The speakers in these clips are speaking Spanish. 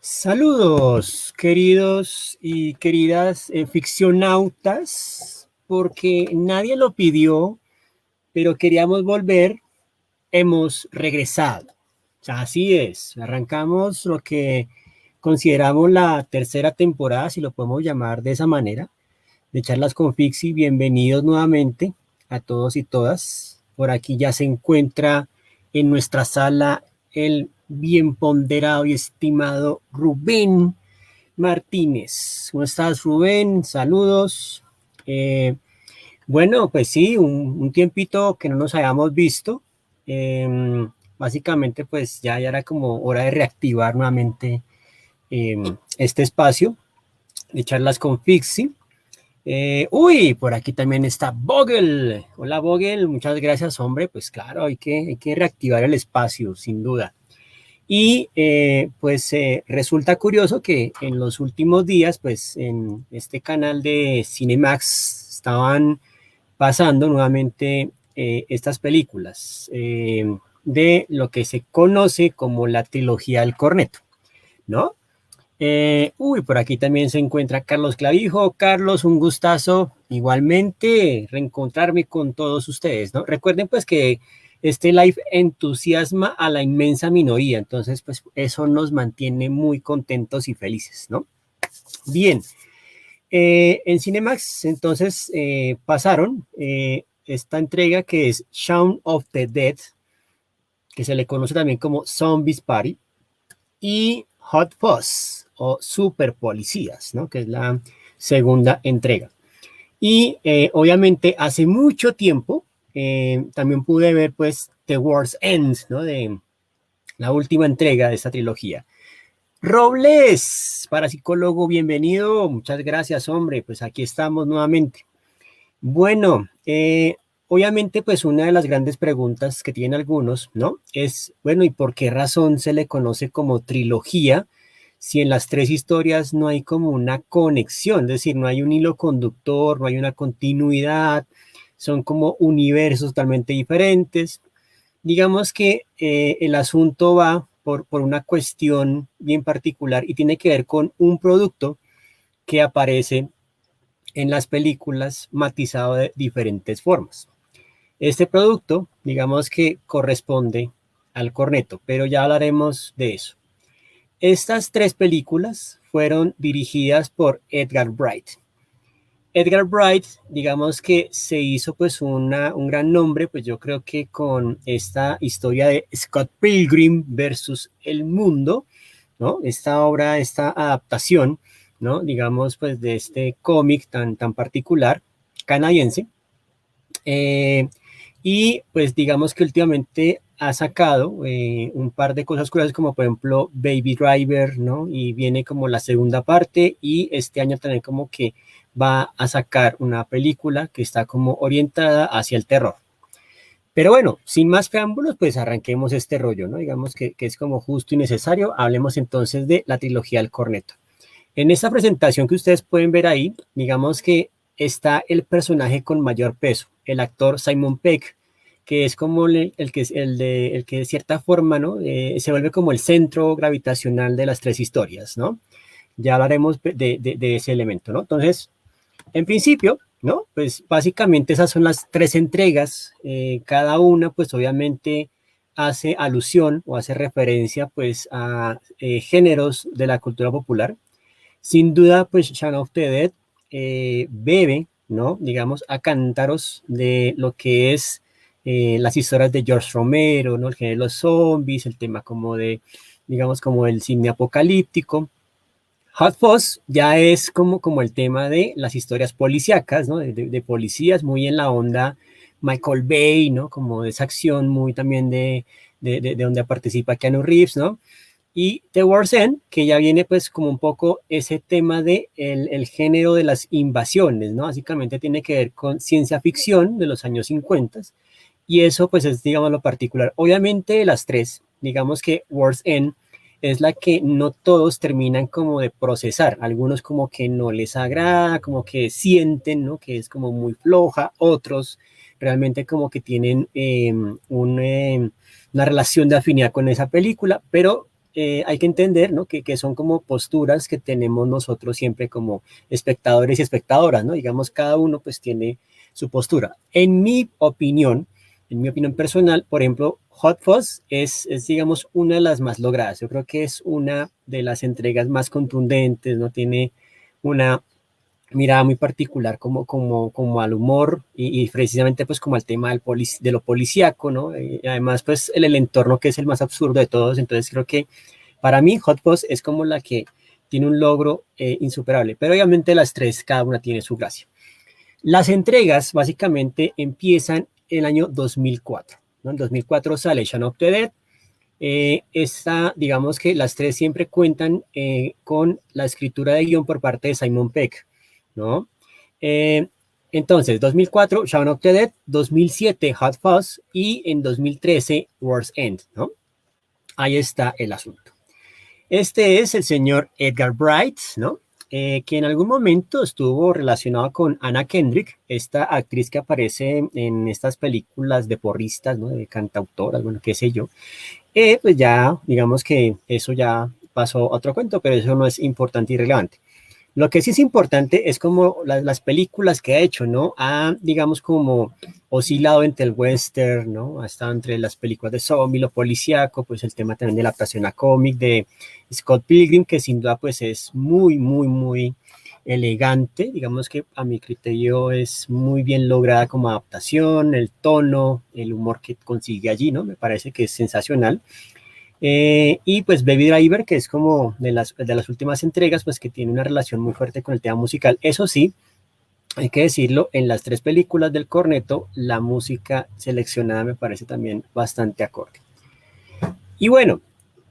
Saludos, queridos y queridas ficcionautas, porque nadie lo pidió, pero queríamos volver, hemos regresado. O sea, así es, arrancamos lo que consideramos la tercera temporada, si lo podemos llamar de esa manera, de Charlas con Fixi. Bienvenidos nuevamente a todos y todas. Por aquí ya se encuentra en nuestra sala el bien ponderado y estimado Rubén Martínez. ¿Cómo estás, Rubén? Saludos. Eh, bueno, pues sí, un tiempito que no nos habíamos visto. Básicamente, pues ya era como hora de reactivar nuevamente este espacio de charlas con Fixi. Por aquí también está Vogel. Hola, Vogel. Muchas gracias, hombre. Pues claro, hay que reactivar el espacio, sin duda. Y resulta curioso que en los últimos días, pues en este canal de Cinemax estaban pasando nuevamente estas películas de lo que se conoce como la trilogía del corneto, ¿no? Por aquí también se encuentra Carlos Clavijo. Carlos, un gustazo igualmente reencontrarme con todos ustedes, ¿no? Recuerden pues que este live entusiasma a la inmensa minoría, entonces pues eso nos mantiene muy contentos y felices, ¿no? Bien, en Cinemax entonces pasaron esta entrega que es Shaun of the Dead, que se le conoce también como Zombies Party, y Hot Fuzz o Super Policías, ¿no? Que es la segunda entrega. Y obviamente hace mucho tiempo también pude ver pues The World's End, ¿no? De la última entrega de esta trilogía. Robles, parapsicólogo, bienvenido. Muchas gracias, hombre. Pues aquí estamos nuevamente. Bueno, obviamente pues una de las grandes preguntas que tienen algunos, ¿no? Es, bueno, ¿y por qué razón se le conoce como trilogía si en las tres historias no hay como una conexión? Es decir, no hay un hilo conductor, no hay una continuidad, son como universos totalmente diferentes. Digamos que el asunto va por una cuestión bien particular y tiene que ver con un producto que aparece en las películas matizado de diferentes formas. Este producto, digamos que corresponde al corneto, pero ya hablaremos de eso. Estas tres películas fueron dirigidas por Edgar Wright. Edgar Wright, digamos que se hizo pues un gran nombre, pues yo creo que con esta historia de Scott Pilgrim versus el mundo, ¿no? Esta obra, esta adaptación, ¿no? Digamos pues de este cómic tan particular canadiense. Eh, y pues digamos que últimamente ha sacado un par de cosas curiosas como por ejemplo Baby Driver, ¿no? Y viene como la segunda parte y este año también como que va a sacar una película que está como orientada hacia el terror. Pero bueno, sin más preámbulos, pues arranquemos este rollo, ¿no? Digamos que es como justo y necesario. Hablemos entonces de la trilogía del corneto. En esta presentación que ustedes pueden ver ahí, digamos que está el personaje con mayor peso, el actor Simon Pegg, que es como el que de cierta forma, ¿no? Se vuelve como el centro gravitacional de las tres historias, ¿no? Ya hablaremos de ese elemento, ¿no? Entonces, en principio, ¿no? Pues básicamente esas son las tres entregas, cada una pues obviamente hace alusión o hace referencia pues a géneros de la cultura popular. Sin duda, pues Shaun of the Dead bebe, ¿no? Digamos, a cántaros de lo que es las historias de George Romero, ¿no? El género de los zombies, el tema como de, digamos, como el cine apocalíptico. Hot Fuzz ya es como el tema de las historias policíacas, ¿no? De policías, muy en la onda Michael Bay, ¿no? Como de esa acción muy también de donde participa Keanu Reeves, ¿no? Y The War's End, que ya viene pues como un poco ese tema de el género de las invasiones, ¿no? Básicamente tiene que ver con ciencia ficción de los años 50 y eso pues es digamos lo particular. Obviamente de las tres, digamos que War's End es la que no todos terminan como de procesar, algunos como que no les agrada, como que sienten, ¿no? Que es como muy floja, otros realmente como que tienen una relación de afinidad con esa película, pero hay que entender, ¿no? Que son como posturas que tenemos nosotros siempre como espectadores y espectadoras, ¿no? Digamos, cada uno pues tiene su postura. En mi opinión personal, por ejemplo, Hot Fuzz digamos, una de las más logradas. Yo creo que es una de las entregas más contundentes, ¿no? Tiene una mirada muy particular como al humor y precisamente pues como al tema de lo policíaco, ¿no? Y además pues el entorno que es el más absurdo de todos, entonces creo que para mí Hot Fuzz es como la que tiene un logro insuperable, pero obviamente las tres, cada una tiene su gracia. Las entregas básicamente empiezan en el año 2004, ¿no? En 2004 sale Shaun of the Dead. Digamos que las tres siempre cuentan con la escritura de guión por parte de Simon Pegg, ¿no? Eh, entonces, 2004, Shaun of the Dead, 2007, Hot Fuzz y en 2013, World's End, ¿no? Ahí está el asunto. Este es el señor Edgar Wright, ¿no? Que en algún momento estuvo relacionado con Anna Kendrick, esta actriz que aparece en estas películas de porristas, ¿no? De cantautoras, bueno, qué sé yo. Pues ya, digamos que eso ya pasó a otro cuento, pero eso no es importante y relevante. Lo que sí es importante es como las películas que ha hecho, ¿no? Ha, digamos, como oscilado entre el western, ¿no? Ha estado entre las películas de zombie, lo policíaco, pues el tema también de la adaptación a cómic de Scott Pilgrim, que sin duda pues es muy, muy, muy elegante. Digamos que a mi criterio es muy bien lograda como adaptación, el tono, el humor que consigue allí, ¿no? Me parece que es sensacional. Y pues Baby Driver, que es como de las últimas entregas, pues que tiene una relación muy fuerte con el tema musical. Eso sí, hay que decirlo, en las tres películas del Cornetto, la música seleccionada me parece también bastante acorde. Y bueno,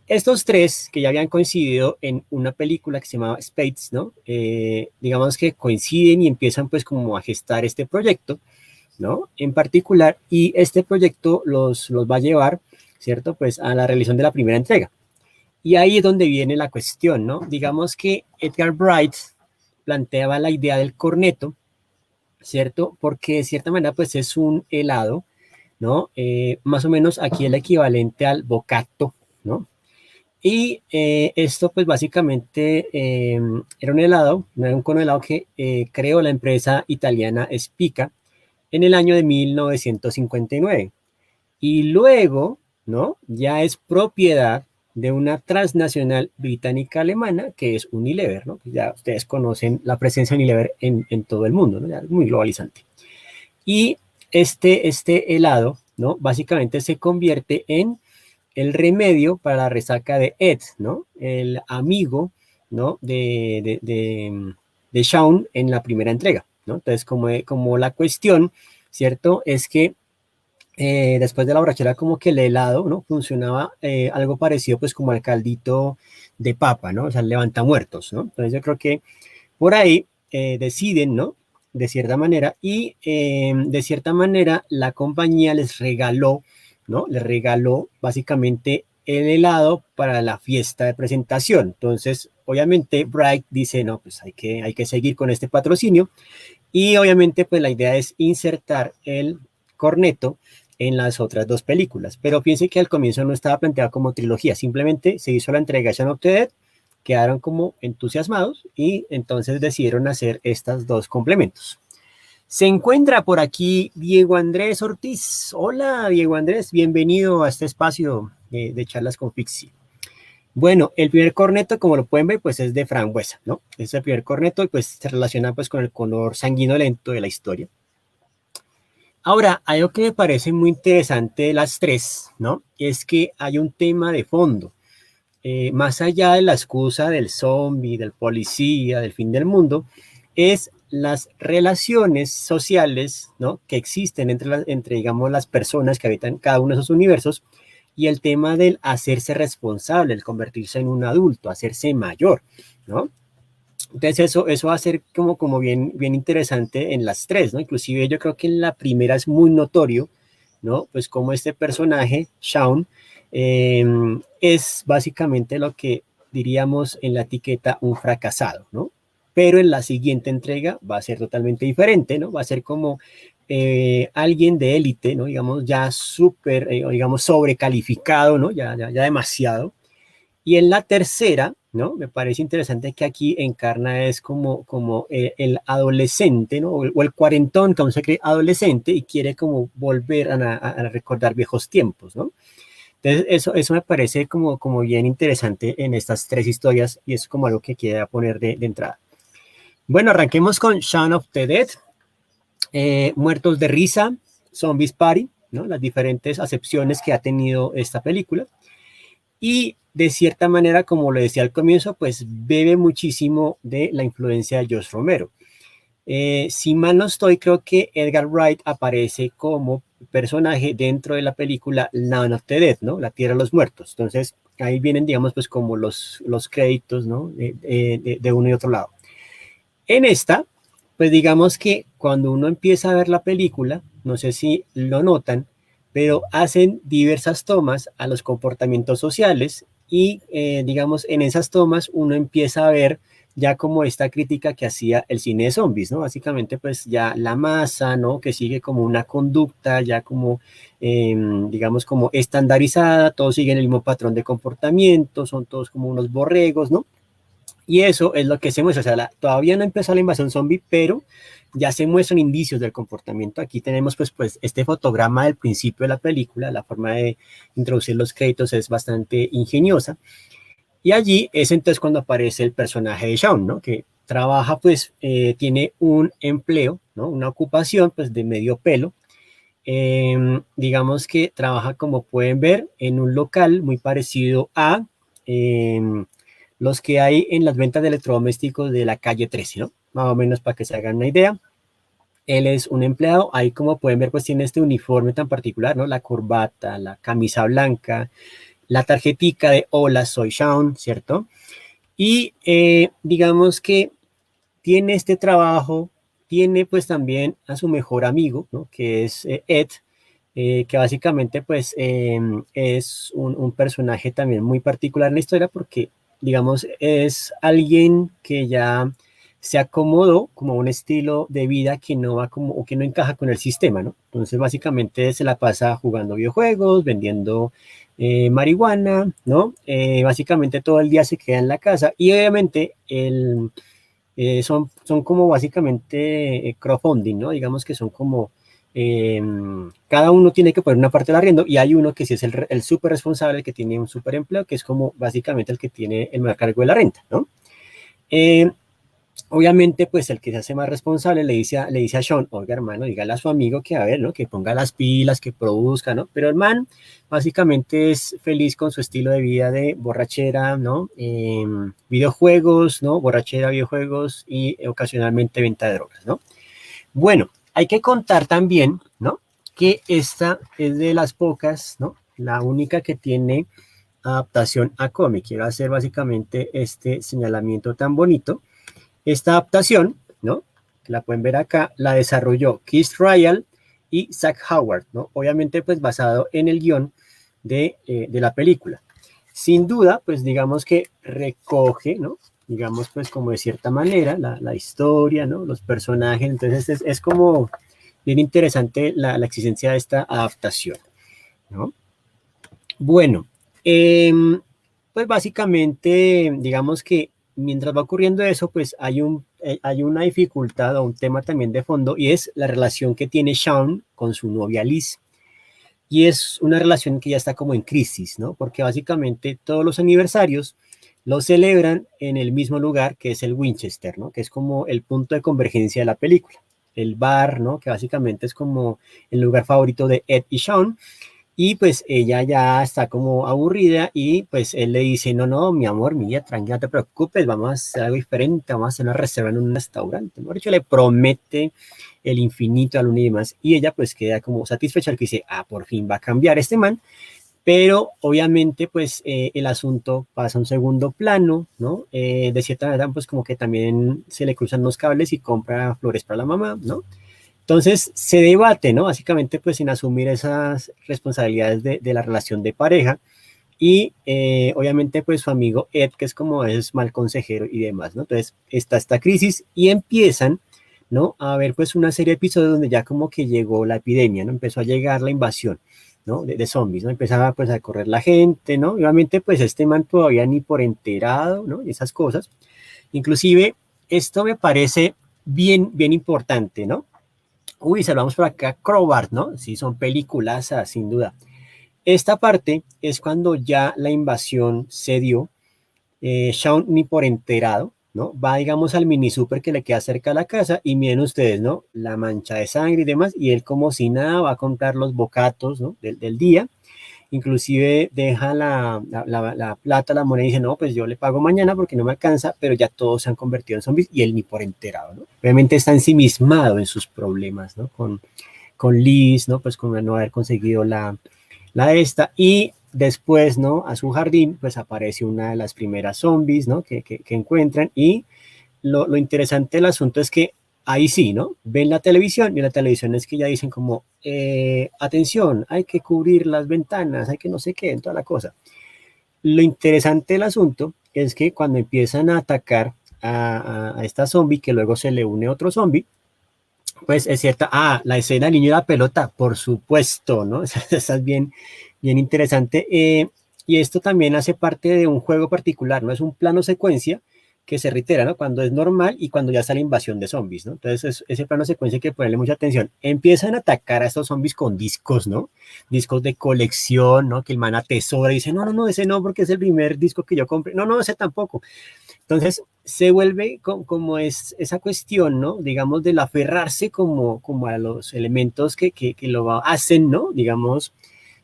estos tres que ya habían coincidido en una película que se llamaba Spades, ¿no? Digamos que coinciden y empiezan pues como a gestar este proyecto, ¿no? En particular, y este proyecto los va a llevar, ¿cierto? Pues a la realización de la primera entrega. Y ahí es donde viene la cuestión, ¿no? Digamos que Edgar Wright planteaba la idea del corneto, ¿cierto? Porque de cierta manera, pues es un helado, ¿no? Más o menos aquí el equivalente al bocato, ¿no? Y esto, pues básicamente era un helado, era un cono de helado que creó la empresa italiana Spica en el año de 1959. Y luego, ¿no? Ya es propiedad de una transnacional británica alemana que es Unilever, ¿no? Ya ustedes conocen la presencia de Unilever en todo el mundo, ¿no? Ya es muy globalizante. Y este helado, ¿no? Básicamente se convierte en el remedio para la resaca de Ed, ¿no? El amigo, ¿no? De Shaun en la primera entrega, ¿no? Entonces, como la cuestión, ¿cierto? Es que después de la borrachera como que el helado, ¿no? Funcionaba algo parecido pues como al caldito de papa, ¿no? O sea, levanta muertos, ¿no? Entonces yo creo que por ahí deciden, ¿no? De cierta manera y de cierta manera la compañía les regaló, ¿no? Les regaló básicamente el helado para la fiesta de presentación. Entonces, obviamente Bright dice, no, pues hay que seguir con este patrocinio y obviamente pues la idea es insertar el corneto en las otras dos películas. Pero piense que al comienzo no estaba planteado como trilogía, simplemente se hizo la entrega de Shaun of the Dead, quedaron como entusiasmados y entonces decidieron hacer estos dos complementos. Se encuentra por aquí Diego Andrés Ortiz. Hola Diego Andrés, bienvenido a este espacio de charlas con Pixie. Bueno, el primer corneto, como lo pueden ver, pues es de frambuesa, ¿no? Es el primer corneto y pues se relaciona pues con el color sanguinolento de la historia. Ahora, algo que me parece muy interesante de las tres, ¿no? Es que hay un tema de fondo. Más allá de la excusa del zombie, del policía, del fin del mundo, es las relaciones sociales, ¿no? Que existen entre, digamos, las personas que habitan cada uno de esos universos y el tema del hacerse responsable, el convertirse en un adulto, hacerse mayor, ¿no? Entonces eso va a ser como bien, bien interesante en las tres, ¿no? Inclusive yo creo que en la primera es muy notorio, ¿no? Pues como este personaje, Shaun, eh, es básicamente lo que diríamos en la etiqueta un fracasado, ¿no? Pero en la siguiente entrega va a ser totalmente diferente, ¿no? Va a ser como alguien de élite, ¿no? Digamos ya súper, digamos sobrecalificado, ¿no? Ya demasiado Y en la tercera, ¿no? Me parece interesante que aquí encarna es como el adolescente, ¿no? O el cuarentón que aún se cree adolescente y quiere como volver a recordar viejos tiempos, ¿no? Entonces, eso me parece como bien interesante en estas tres historias y es como algo que quería poner de entrada. Bueno, arranquemos con Shaun of the Dead, Muertos de Risa, Zombies Party, ¿no? Las diferentes acepciones que ha tenido esta película. Y de cierta manera, como lo decía al comienzo, pues bebe muchísimo de la influencia de George Romero. Si mal no estoy, creo que Edgar Wright aparece como personaje dentro de la película Land of the Dead, ¿no? La Tierra de los Muertos. Entonces, ahí vienen, digamos, pues como los créditos, ¿no? De uno y otro lado. En esta, pues digamos que cuando uno empieza a ver la película, no sé si lo notan, pero hacen diversas tomas a los comportamientos sociales y digamos en esas tomas uno empieza a ver ya como esta crítica que hacía el cine de zombies, ¿no? Básicamente pues ya la masa, ¿no? Que sigue como una conducta ya como, digamos como estandarizada, todos siguen el mismo patrón de comportamiento, son todos como unos borregos, ¿no? Y eso es lo que se muestra, o sea, todavía no empezó la invasión zombie, pero ya se muestran indicios del comportamiento. Aquí tenemos pues este fotograma del principio de la película, la forma de introducir los créditos es bastante ingeniosa. Y allí es entonces cuando aparece el personaje de Shaun, ¿no? Que trabaja pues, tiene un empleo, ¿no? Una ocupación pues de medio pelo. Digamos que trabaja, como pueden ver, en un local muy parecido a los que hay en las ventas de electrodomésticos de la calle 13, ¿no? Más o menos para que se hagan una idea. Él es un empleado, ahí como pueden ver, pues tiene este uniforme tan particular, ¿no? La corbata, la camisa blanca, la tarjetica de hola, soy Shaun, ¿cierto? Y digamos que tiene este trabajo, tiene pues también a su mejor amigo, ¿no? Que es Ed, que básicamente pues es un personaje también muy particular en la historia porque digamos es alguien que ya se acomodó como a un estilo de vida que no va como o que no encaja con el sistema, ¿no? Entonces básicamente se la pasa jugando videojuegos, vendiendo marihuana, ¿no? Básicamente todo el día se queda en la casa y obviamente son como básicamente crowdfunding, ¿no? Digamos que son como eh, cada uno tiene que poner una parte del arriendo y hay uno que sí es el súper responsable, el que tiene un súper empleo, que es como básicamente el que tiene el mayor cargo de la renta, ¿no? Eh, Obviamente, pues el que se hace más responsable le dice a Sean, oiga hermano, dígale a su amigo que a ver, ¿no? Que ponga las pilas, que produzca, ¿no? Pero el man básicamente es feliz con su estilo de vida de borrachera, ¿no? Videojuegos, ¿no? Borrachera, videojuegos y ocasionalmente venta de drogas, ¿no? Bueno, hay que contar también, ¿no? Que esta es de las pocas, ¿no? La única que tiene adaptación a cómic. Quiero hacer básicamente este señalamiento tan bonito. Esta adaptación, ¿no? Que la pueden ver acá, la desarrolló Keith Ryan y Zach Howard, ¿no? Obviamente, pues basado en el guión de la película. Sin duda, pues digamos que recoge, ¿no? Digamos, pues como de cierta manera, la historia, ¿no? Los personajes, entonces es como bien interesante la existencia de esta adaptación, ¿no? Bueno, pues básicamente, digamos que mientras va ocurriendo eso, pues hay una dificultad o un tema también de fondo y es la relación que tiene Shaun con su novia Liz. Y es una relación que ya está como en crisis, ¿no? Porque básicamente todos los aniversarios los celebran en el mismo lugar que es el Winchester, ¿no? Que es como el punto de convergencia de la película. El bar, ¿no? Que básicamente es como el lugar favorito de Ed y Shaun y pues ella ya está como aburrida y pues él le dice, no, no, mi amor, mía, tranquila, no te preocupes, vamos a hacer algo diferente, vamos a hacer una reserva en un restaurante. Mejor dicho, le promete el infinito al uno y demás. Y ella pues queda como satisfecha, que dice, ah, por fin va a cambiar este man. Pero obviamente pues el asunto pasa a un segundo plano, ¿no? De cierta manera pues como que también se le cruzan los cables y compra flores para la mamá, ¿no? Entonces se debate, ¿no? Básicamente, pues en asumir esas responsabilidades de la relación de pareja y obviamente, pues su amigo Ed, que es como es mal consejero y demás, ¿no? Entonces está esta crisis y empiezan, ¿no? A ver, pues una serie de episodios donde ya como que llegó la epidemia, ¿no? Empezó a llegar la invasión. ¿no? De zombies, ¿no? Empezaba pues a correr la gente, ¿no? Y obviamente pues este man todavía ni por enterado, ¿no? Y esas cosas. Inclusive esto me parece bien importante, ¿no? Uy, saludamos por acá Crowbar, ¿no? Sí, son películas, sin duda. Esta parte es cuando ya la invasión se dio, Shaun ni por enterado, ¿no? Va, digamos, al mini super que le queda cerca a la casa y miren ustedes, ¿no? La mancha de sangre y demás, y él como si nada va a comprar los bocatos, ¿no? Del día, inclusive deja la plata, la moneda y dice, no, pues yo le pago mañana porque no me alcanza, pero ya todos se han convertido en zombies y él ni por enterado, ¿no? Obviamente está ensimismado en sus problemas, ¿no? Con Liz, ¿no? Pues con no haber conseguido la esta, y después, ¿no? A su jardín, pues aparece una de las primeras zombies, ¿no? Que encuentran, y lo interesante del asunto es que ahí sí, ¿no? Ven la televisión, y la televisión es que ya dicen como, atención, hay que cubrir las ventanas, hay que no sé qué, en toda la cosa. Lo interesante del asunto es que cuando empiezan a atacar a esta zombie, que luego se le une otro zombie, pues es cierta, la escena del niño y la pelota, por supuesto, ¿no? Esa es bien interesante. Y esto también hace parte de un juego particular, ¿no? Es un plano secuencia que se reitera, ¿no? Cuando es normal y cuando ya está la invasión de zombies, ¿no? Entonces, ese plano secuencia hay que ponerle mucha atención. Empiezan a atacar a estos zombies con discos, ¿no? Discos de colección, ¿no? Que el man atesora y dice, no, ese no, porque es el primer disco que yo compré. No, ese tampoco. Entonces se vuelve como es esa cuestión, ¿no? Digamos, del aferrarse como a los elementos que lo hacen, ¿no? Digamos,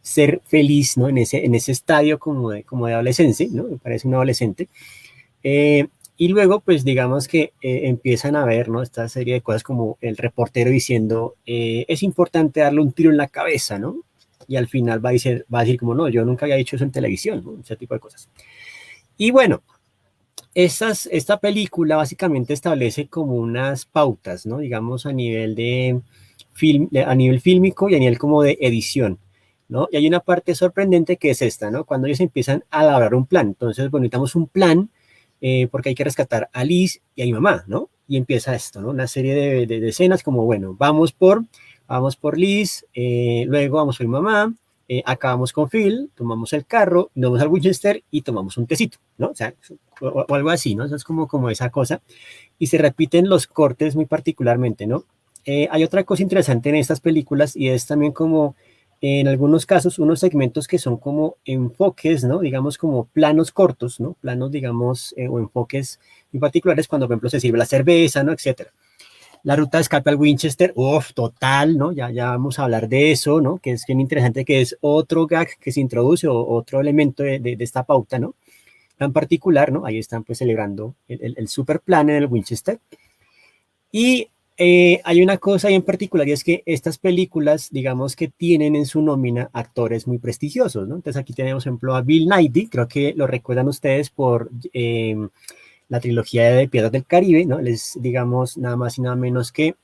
ser feliz, ¿no? En ese estadio como de adolescencia, ¿no? Me parece un adolescente. Y luego, pues digamos que empiezan a ver, ¿no? Esta serie de cosas como el reportero diciendo, es importante darle un tiro en la cabeza, ¿no? Y al final va a decir como, no, yo nunca había dicho eso en televisión, ¿no? Ese tipo de cosas. Y bueno, esta película básicamente establece como unas pautas, ¿no? Digamos a nivel de a nivel fílmico y a nivel como de edición, ¿no? Y hay una parte sorprendente que es esta, ¿no? Cuando ellos empiezan a elaborar un plan. Entonces, bueno, necesitamos un plan porque hay que rescatar a Liz y a mi mamá, ¿no? Y empieza esto, ¿no? Una serie de escenas como, bueno, vamos por Liz, luego vamos por mi mamá, acabamos con Phil, tomamos el carro, nos vamos al Winchester y tomamos un tecito, ¿no? O sea, o algo así, ¿no? Eso es como esa cosa. Y se repiten los cortes muy particularmente, ¿no? Hay otra cosa interesante en estas películas y es también como en algunos casos unos segmentos que son como enfoques, ¿no? Digamos como planos cortos, ¿no? Planos, digamos, o enfoques muy particulares cuando, por ejemplo, se sirve la cerveza, ¿no? Etcétera. La ruta de escape al Winchester, total, ¿no? Ya vamos a hablar de eso, ¿no? Que es bien interesante, que es otro gag que se introduce o otro elemento de esta pauta, ¿no? Tan particular, ¿no? Ahí están pues celebrando el super plan en el Winchester. Y hay una cosa ahí en particular y es que estas películas, digamos que tienen en su nómina actores muy prestigiosos, ¿no? Entonces aquí tenemos, por ejemplo, a Bill Nighy, creo que lo recuerdan ustedes por la trilogía de Piratas del Caribe, ¿no? Les digamos nada más y nada menos que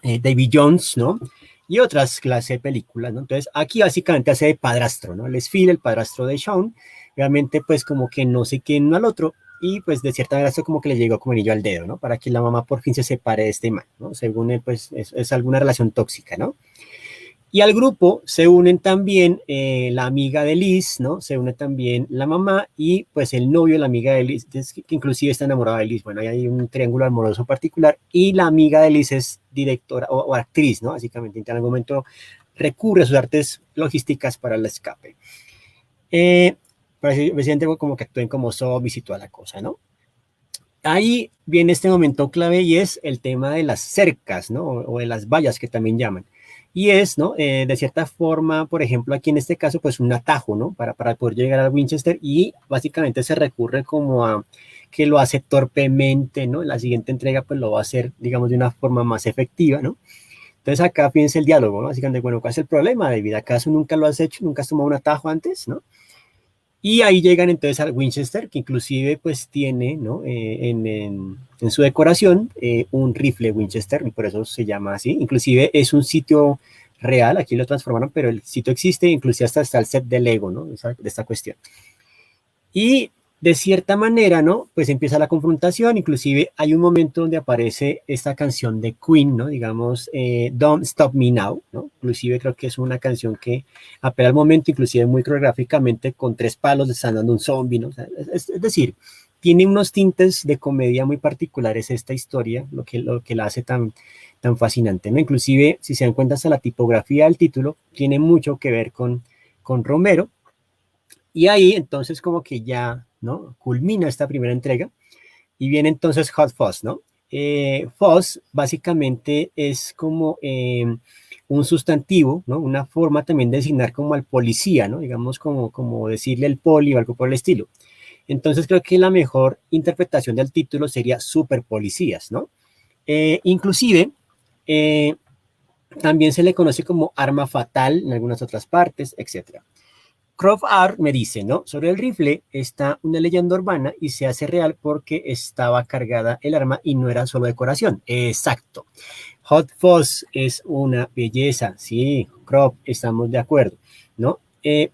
David Jones, ¿no? Y otras clases de películas, ¿no? Entonces, aquí básicamente hace de padrastro, ¿no? Él es Phil, el padrastro de Shaun, realmente pues como que no sé quién al otro, y pues de cierta manera esto como que le llegó como anillo al dedo, ¿no? Para que la mamá por fin se separe de este man, ¿no? Según él, pues es alguna relación tóxica, ¿no? Y al grupo se unen también la amiga de Liz, ¿no? Se une también la mamá y pues el novio de la amiga de Liz, que inclusive está enamorada de Liz. Bueno, ahí hay un triángulo amoroso particular y la amiga de Liz es directora o actriz, ¿no? Básicamente en algún momento recurre a sus artes logísticas para el escape. Presidente como que actúen como zombies y toda la cosa, ¿no? Ahí viene este momento clave y es el tema de las cercas, ¿no? O de las vallas que también llaman. Y es, ¿no? De cierta forma, por ejemplo, aquí en este caso, pues un atajo, ¿no? Para poder llegar al Winchester y básicamente se recurre como a que lo hace torpemente, ¿no? La siguiente entrega pues lo va a hacer, digamos, de una forma más efectiva, ¿no? Entonces acá piensa el diálogo, ¿no? Básicamente, bueno, ¿cuál es el problema, David? ¿Acaso nunca lo has hecho? ¿Nunca has tomado un atajo antes, ¿no? Y ahí llegan entonces al Winchester, que inclusive pues tiene, ¿no? En su decoración un rifle Winchester, y por eso se llama así. Inclusive es un sitio real, aquí lo transformaron, pero el sitio existe, inclusive hasta está el set de Lego, ¿no? De esta cuestión. Y de cierta manera, ¿no? Pues empieza la confrontación, inclusive hay un momento donde aparece esta canción de Queen, ¿no? Digamos, Don't Stop Me Now, ¿no? Inclusive creo que es una canción que apela al momento, inclusive muy coreográficamente, con 3 palos le están dando un zombie, ¿no? O sea, es decir, tiene unos tintes de comedia muy particulares esta historia, lo que la hace tan fascinante, ¿no? Inclusive, si se dan cuenta, hasta la tipografía del título tiene mucho que ver con Romero, y ahí entonces como que ya, ¿no? Culmina esta primera entrega y viene entonces Hot Fuzz, ¿no? Fuzz básicamente es como un sustantivo, ¿no? Una forma también de designar como al policía, ¿no? Digamos como decirle el poli o algo por el estilo. Entonces creo que la mejor interpretación del título sería Super Policías, ¿no? Inclusive eh, también se le conoce como arma fatal en algunas otras partes, etcétera. Croft Art me dice, ¿no? Sobre el rifle está una leyenda urbana y se hace real porque estaba cargada el arma y no era solo decoración. Exacto. Hot Fuzz es una belleza, sí, Croft, estamos de acuerdo, ¿no?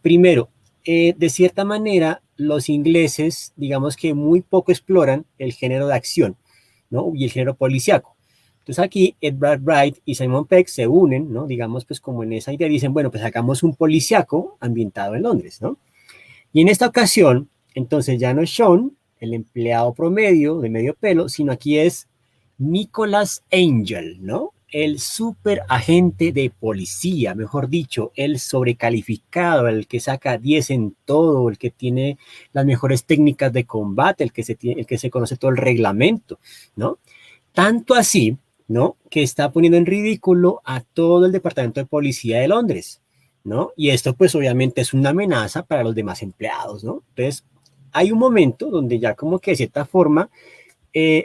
Primero, de cierta manera, los ingleses, digamos que muy poco exploran el género de acción, ¿no? Y el género policíaco. Entonces aquí Edward Wright y Simon Pegg se unen, ¿no? Digamos, pues como en esa idea, dicen, bueno, pues hagamos un policíaco ambientado en Londres, ¿no? Y en esta ocasión, entonces ya no es Sean, el empleado promedio de medio pelo, sino aquí es Nicholas Angel, ¿no? El super agente de policía, mejor dicho, el sobrecalificado, el que saca 10 en todo, el que tiene las mejores técnicas de combate, el que se conoce todo el reglamento, ¿no? Tanto así, ¿no? Que está poniendo en ridículo a todo el departamento de policía de Londres, ¿no? Y esto pues obviamente es una amenaza para los demás empleados, ¿no? Entonces, hay un momento donde ya como que de cierta forma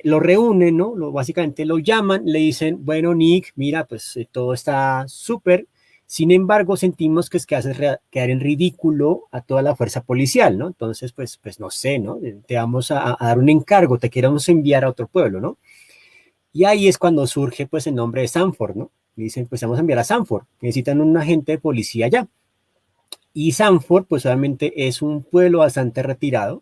lo reúnen, ¿no? Básicamente lo llaman, le dicen, bueno, Nick, mira, pues todo está súper. Sin embargo, sentimos que es que haces quedar en ridículo a toda la fuerza policial, ¿no? Entonces, pues no sé, ¿no? Te vamos a dar un encargo, te queremos enviar a otro pueblo, ¿no? Y ahí es cuando surge pues el nombre de Sanford, ¿no? Y dicen, pues vamos a enviar a Sanford, necesitan un agente de policía allá. Y Sanford, pues obviamente es un pueblo bastante retirado.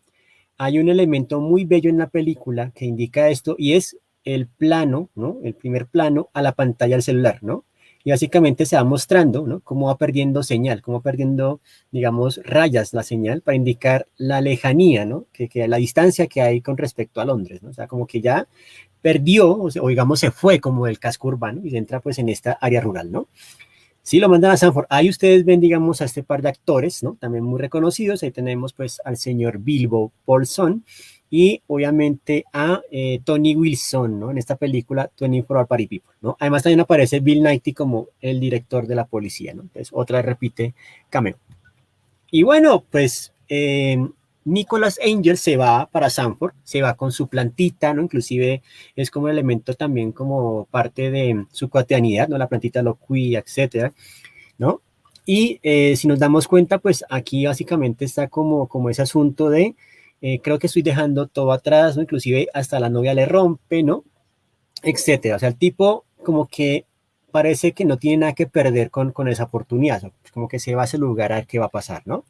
Hay un elemento muy bello en la película que indica esto y es el plano, ¿no? El primer plano a la pantalla del celular, ¿no? Y básicamente se va mostrando, ¿no? Cómo va perdiendo señal, cómo va perdiendo, digamos, rayas la señal para indicar la lejanía, ¿no? Que la distancia que hay con respecto a Londres, ¿no? O sea, como que ya perdió, o digamos se fue como del casco urbano y entra pues en esta área rural, ¿no? Sí, lo mandan a Sanford. Ahí ustedes ven, digamos, a este par de actores, ¿no? También muy reconocidos. Ahí tenemos pues al señor Bilbo Paulson y obviamente a Tony Wilson, ¿no? En esta película 24 Hour Party People, ¿no? Además también aparece Bill Nighy como el director de la policía, ¿no? Entonces otra repite cameo. Y bueno, pues Nicholas Angel se va para Sanford, se va con su plantita, ¿no? Inclusive es como un elemento también como parte de su cotidianidad, ¿no? La plantita lo cuida, etcétera, ¿no? Y si nos damos cuenta, pues aquí básicamente está como ese asunto de, creo que estoy dejando todo atrás, ¿no? Inclusive hasta la novia le rompe, ¿no? Etcétera. O sea, el tipo como que parece que no tiene nada que perder con esa oportunidad, ¿no? Como que se va a ese lugar a ver qué va a pasar, ¿no?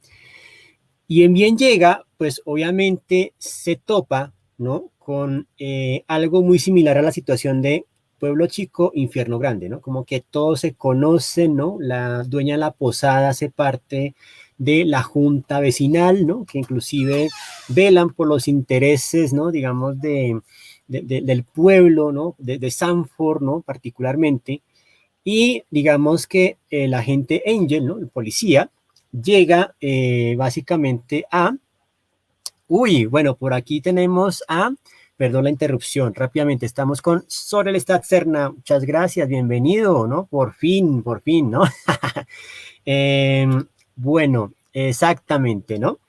Y en bien llega, pues obviamente se topa, ¿no? Con algo muy similar a la situación de Pueblo Chico, Infierno Grande, ¿no? Como que todos se conocen, ¿no? La dueña de la posada hace parte de la junta vecinal, ¿no? Que inclusive velan por los intereses, ¿no? Digamos, del pueblo, ¿no? De Sanford, ¿no? Particularmente. Y digamos que el agente Angel, ¿no? El policía, llega básicamente a... Uy, bueno, por aquí tenemos a... Perdón la interrupción, rápidamente estamos con Sorel Statserna. Muchas gracias, bienvenido, ¿no? Por fin, ¿no? eh, bueno, exactamente, ¿no?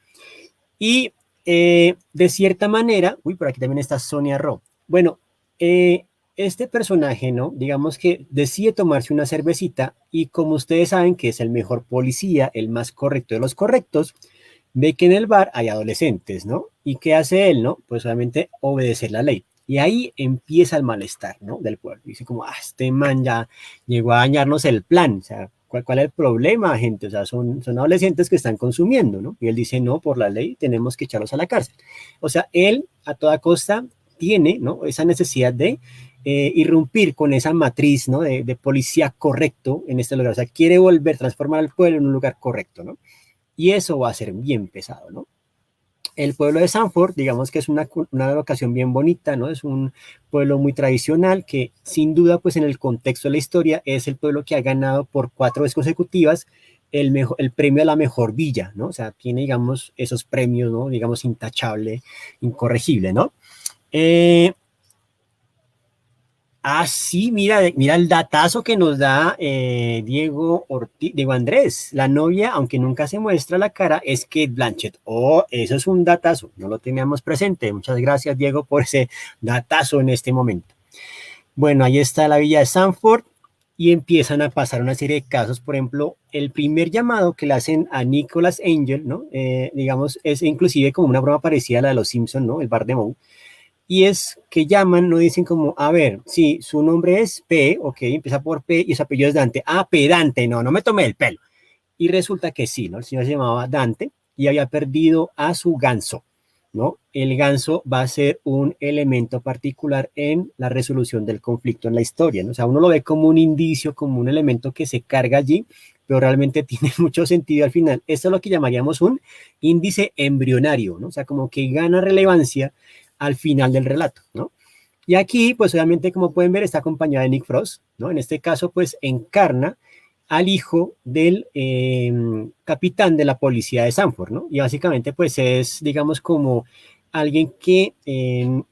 Y de cierta manera, uy, por aquí también está Sonia Ro. Bueno, este personaje, ¿no? Digamos que decide tomarse una cervecita y como ustedes saben que es el mejor policía, el más correcto de los correctos, ve que en el bar hay adolescentes, ¿no? ¿Y qué hace él, no? Pues solamente obedecer la ley. Y ahí empieza el malestar, ¿no? Del pueblo. Dice como, este man ya llegó a dañarnos el plan. O sea, ¿Cuál es el problema, gente? O sea, son adolescentes que están consumiendo, ¿no? Y él dice, no, por la ley tenemos que echarlos a la cárcel. O sea, él a toda costa tiene, ¿no? Esa necesidad de irrumpir con esa matriz, ¿no? De policía correcto en este lugar. O sea, quiere volver, transformar al pueblo en un lugar correcto, ¿no? Y eso va a ser bien pesado, ¿no? El pueblo de Sanford, digamos que es una locación bien bonita, ¿no? Es un pueblo muy tradicional que sin duda, pues en el contexto de la historia, es el pueblo que ha ganado por 4 veces consecutivas el premio a la mejor villa, ¿no? O sea, tiene, digamos, esos premios, ¿no? Digamos, intachable, incorregible, ¿no? Sí, mira el datazo que nos da Diego Andrés. La novia, aunque nunca se muestra la cara, es Kate Blanchett. Oh, eso es un datazo, no lo teníamos presente. Muchas gracias, Diego, por ese datazo en este momento. Bueno, ahí está la villa de Sanford y empiezan a pasar una serie de casos. Por ejemplo, el primer llamado que le hacen a Nicholas Angel, ¿no? Digamos, es inclusive como una broma parecida a la de los Simpson, ¿no? El bar de Moe, y es que llaman, no dicen como, a ver, sí, su nombre es P, ok, empieza por P y su apellido es Dante. Ah, P, Dante, no me tomé el pelo. Y resulta que sí, ¿no? El señor se llamaba Dante y había perdido a su ganso, ¿no? El ganso va a ser un elemento particular en la resolución del conflicto en la historia, ¿no? O sea, uno lo ve como un indicio, como un elemento que se carga allí, pero realmente tiene mucho sentido al final. Esto es lo que llamaríamos un índice embrionario, ¿no? O sea, como que gana relevancia al final del relato, ¿no? Y aquí, pues obviamente, como pueden ver, está acompañada de Nick Frost, ¿no? En este caso, pues encarna al hijo del capitán de la policía de Sanford, ¿no? Y básicamente, pues es, digamos, como alguien que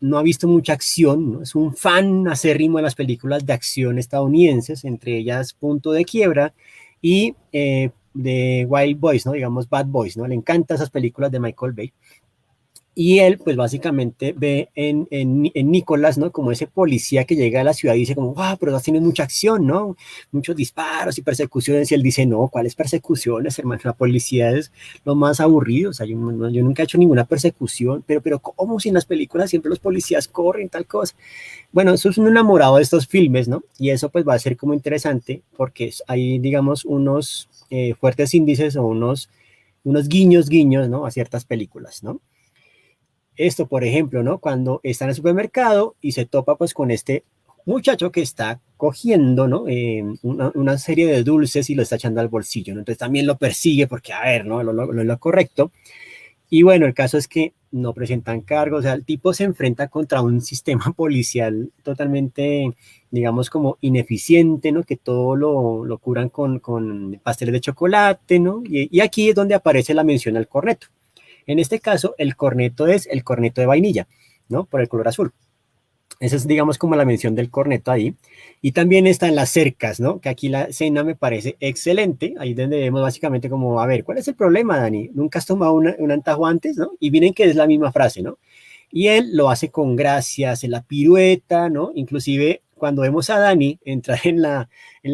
no ha visto mucha acción, ¿no? Es un fan acérrimo de las películas de acción estadounidenses, entre ellas Punto de Quiebra y de Wild Boys, ¿no? Digamos Bad Boys, ¿no? Le encantan esas películas de Michael Bay. Y él, pues básicamente ve en Nicolás, ¿no? Como ese policía que llega a la ciudad y dice como, wow, pero tiene mucha acción, ¿no? Muchos disparos y persecuciones. Y él dice, no, ¿cuáles persecuciones, hermano? La policía es lo más aburrido. O sea, yo nunca he hecho ninguna persecución, pero ¿cómo si en las películas siempre los policías corren, tal cosa? Bueno, eso es un enamorado de estos filmes, ¿no? Y eso pues va a ser como interesante porque hay, digamos, unos fuertes índices o unos guiños, ¿no? A ciertas películas, ¿no? Esto, por ejemplo, ¿no? Cuando está en el supermercado y se topa pues con este muchacho que está cogiendo, ¿no? Una serie de dulces y lo está echando al bolsillo, ¿no? Entonces también lo persigue porque, a ver, ¿no? Lo correcto. Y bueno, el caso es que no presentan cargos, o sea, el tipo se enfrenta contra un sistema policial totalmente, digamos, como ineficiente, ¿no? Que todo lo curan con pasteles de chocolate, ¿no? Y aquí es donde aparece la mención al corneto. En este caso, el corneto es el corneto de vainilla, ¿no? Por el color azul. Esa es, digamos, como la mención del corneto ahí. Y también están las cercas, ¿no? Que aquí la escena me parece excelente. Ahí donde vemos básicamente como, a ver, ¿cuál es el problema, Dani? ¿Nunca has tomado un antajo antes, no? Y miren que es la misma frase, ¿no? Y él lo hace con gracia, hace la pirueta, ¿no? Inclusive cuando vemos a Dani entrar en la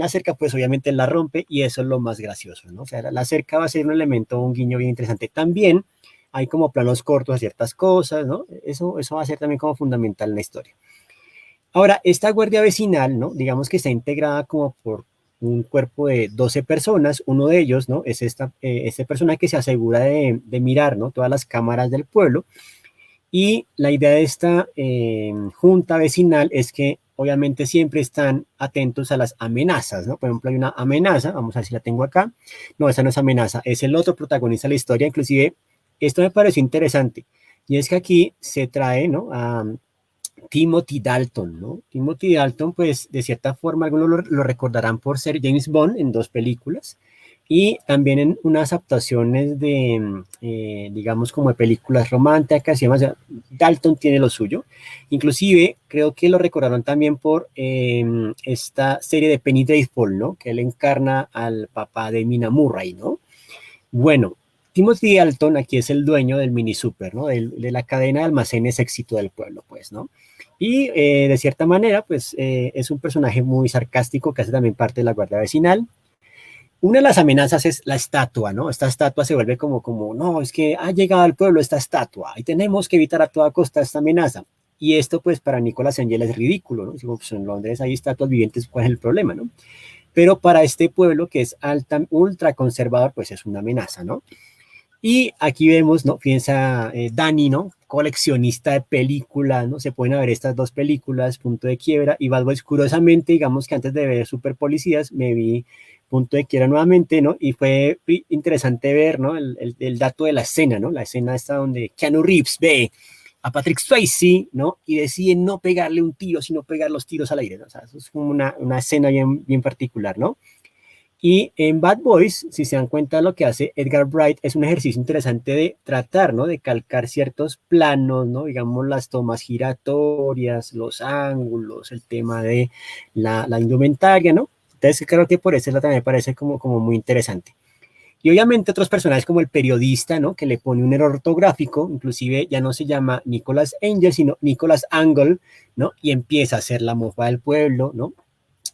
cerca, pues obviamente él la rompe y eso es lo más gracioso, ¿no? O sea, la cerca va a ser un elemento, un guiño bien interesante. También hay como planos cortos a ciertas cosas, ¿no? Eso va a ser también como fundamental en la historia. Ahora, esta guardia vecinal, ¿no? Digamos que está integrada como por un cuerpo de 12 personas, uno de ellos, ¿no? Es este persona que se asegura de mirar, ¿no? Todas las cámaras del pueblo. Y la idea de esta junta vecinal es que obviamente siempre están atentos a las amenazas, ¿no? Por ejemplo, hay una amenaza, vamos a ver si la tengo acá. No, esa no es amenaza, es el otro protagonista de la historia, inclusive esto me pareció interesante, y es que aquí se trae, ¿no? A Timothy Dalton, ¿no? Timothy Dalton, pues de cierta forma algunos lo recordarán por ser James Bond en 2 películas y también en unas adaptaciones de, digamos, como de películas románticas y demás. O sea, Dalton tiene lo suyo. Inclusive creo que lo recordaron también por esta serie de Penny Dreadful, ¿no? Que él encarna al papá de Mina Murray, ¿no? Bueno, Timothy Dalton aquí es el dueño del Mini Super, ¿no? De la cadena de almacenes éxito del pueblo, pues, ¿no? Y de cierta manera, pues, es un personaje muy sarcástico que hace también parte de la guardia vecinal. Una de las amenazas es la estatua, ¿no? Esta estatua se vuelve como, no, es que ha llegado al pueblo esta estatua y tenemos que evitar a toda costa esta amenaza. Y esto, pues, para Nicolás Angel es ridículo, ¿no? Digo, pues en Londres hay estatuas vivientes, ¿cuál es el problema, no? pero para este pueblo que es ultra conservador, pues es una amenaza, ¿no? Y aquí vemos, ¿no? Piensa Dani, ¿no? Coleccionista de películas, ¿no? Se pueden ver estas dos películas, Punto de Quiebra y Bad Boys. Curiosamente, digamos que antes de ver Super Policías, me vi Punto de Quiebra nuevamente, ¿no? Y fue interesante ver, ¿no? El dato de la escena, ¿no? La escena está donde Keanu Reeves ve a Patrick Swayze, ¿no? Y decide no pegarle un tiro, sino pegar los tiros al aire, ¿no? O sea, eso es como una escena bien particular, ¿no? Y en Bad Boys, si se dan cuenta, lo que hace Edgar Wright es un ejercicio interesante de tratar, ¿no? De calcar ciertos planos, ¿no? Digamos, las tomas giratorias, los ángulos, el tema de la indumentaria, ¿no? Entonces, creo que por eso también me parece como muy interesante. Y obviamente otros personajes como el periodista, ¿no? Que le pone un error ortográfico, inclusive ya no se llama Nicholas Angel, sino Nicholas Angle, ¿no? Y empieza a ser la mofa del pueblo, ¿no?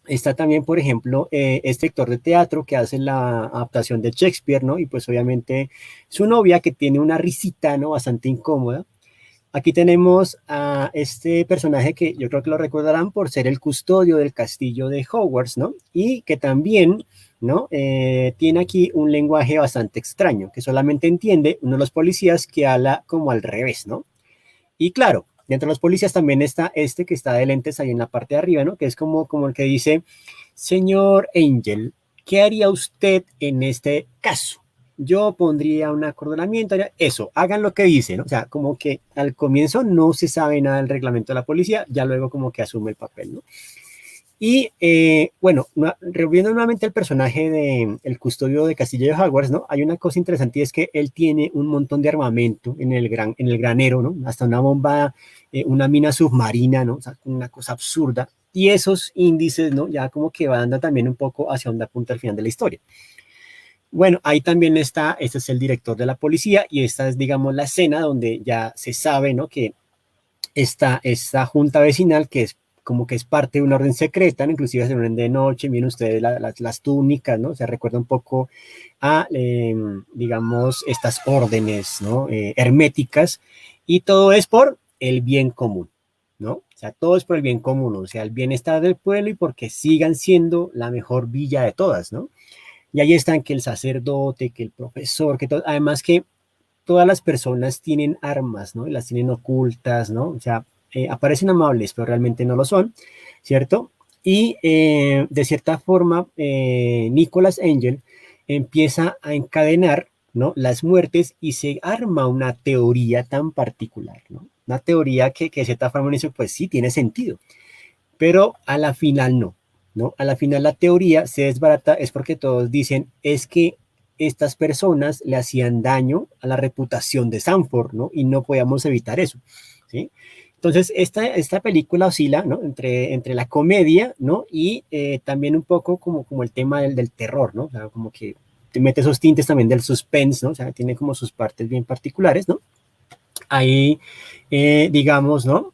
Está también, por ejemplo, este actor de teatro que hace la adaptación de Shakespeare, ¿no? Y pues obviamente su novia que tiene una risita, ¿no? Bastante incómoda. Aquí tenemos a este personaje que yo creo que lo recordarán por ser el custodio del castillo de Hogwarts, ¿no? Y que también, ¿no? Tiene aquí un lenguaje bastante extraño, que solamente entiende uno de los policías que habla como al revés, ¿no? Y claro, dentro de los policías también está este que está de lentes ahí en la parte de arriba, ¿no? Que es como el que dice, señor Angel, ¿qué haría usted en este caso? Yo pondría un acordonamiento, eso, hagan lo que dice, ¿no? O sea, como que al comienzo no se sabe nada del reglamento de la policía, ya luego como que asume el papel, ¿no? Y bueno, reviendo nuevamente el personaje de el custodio de Castillo de Hogwarts, ¿no? Hay una cosa interesante y es que él tiene un montón de armamento en el granero, ¿no? Hasta una bomba, una mina submarina, ¿no? O sea, una cosa absurda. Y esos índices, ¿no? Ya como que van también un poco hacia donde apunta al final de la historia. Bueno, ahí también está, este es el director de la policía y esta es, digamos, la escena donde ya se sabe, ¿no? Que esta junta vecinal que es como que es parte de una orden secreta, ¿no? Inclusive se orden de noche, miren ustedes las túnicas, ¿no? Se recuerda un poco a, digamos, estas órdenes, ¿no? Herméticas, y todo es por el bien común, ¿no? O sea, todo es por el bien común, o sea, el bienestar del pueblo y porque sigan siendo la mejor villa de todas, ¿no? Y ahí están que el sacerdote, que el profesor, que todo, además que todas las personas tienen armas, ¿no? Y las tienen ocultas, ¿no? O sea, aparecen amables, pero realmente no lo son, ¿cierto? Y de cierta forma, Nicholas Angel empieza a encadenar, ¿no? Las muertes y se arma una teoría tan particular, ¿no? Una teoría que de cierta forma dice, pues sí, tiene sentido, pero a la final no, ¿no? A la final la teoría se desbarata es porque todos dicen, es que estas personas le hacían daño a la reputación de Sanford, ¿no? Y no podíamos evitar eso, ¿sí? Entonces, esta película oscila, ¿no? Entre la comedia, ¿no? Y también un poco como el tema del terror, ¿no? O sea, como que te mete esos tintes también del suspense, ¿no? O sea, tiene como sus partes bien particulares, ¿no? Ahí, digamos, ¿no?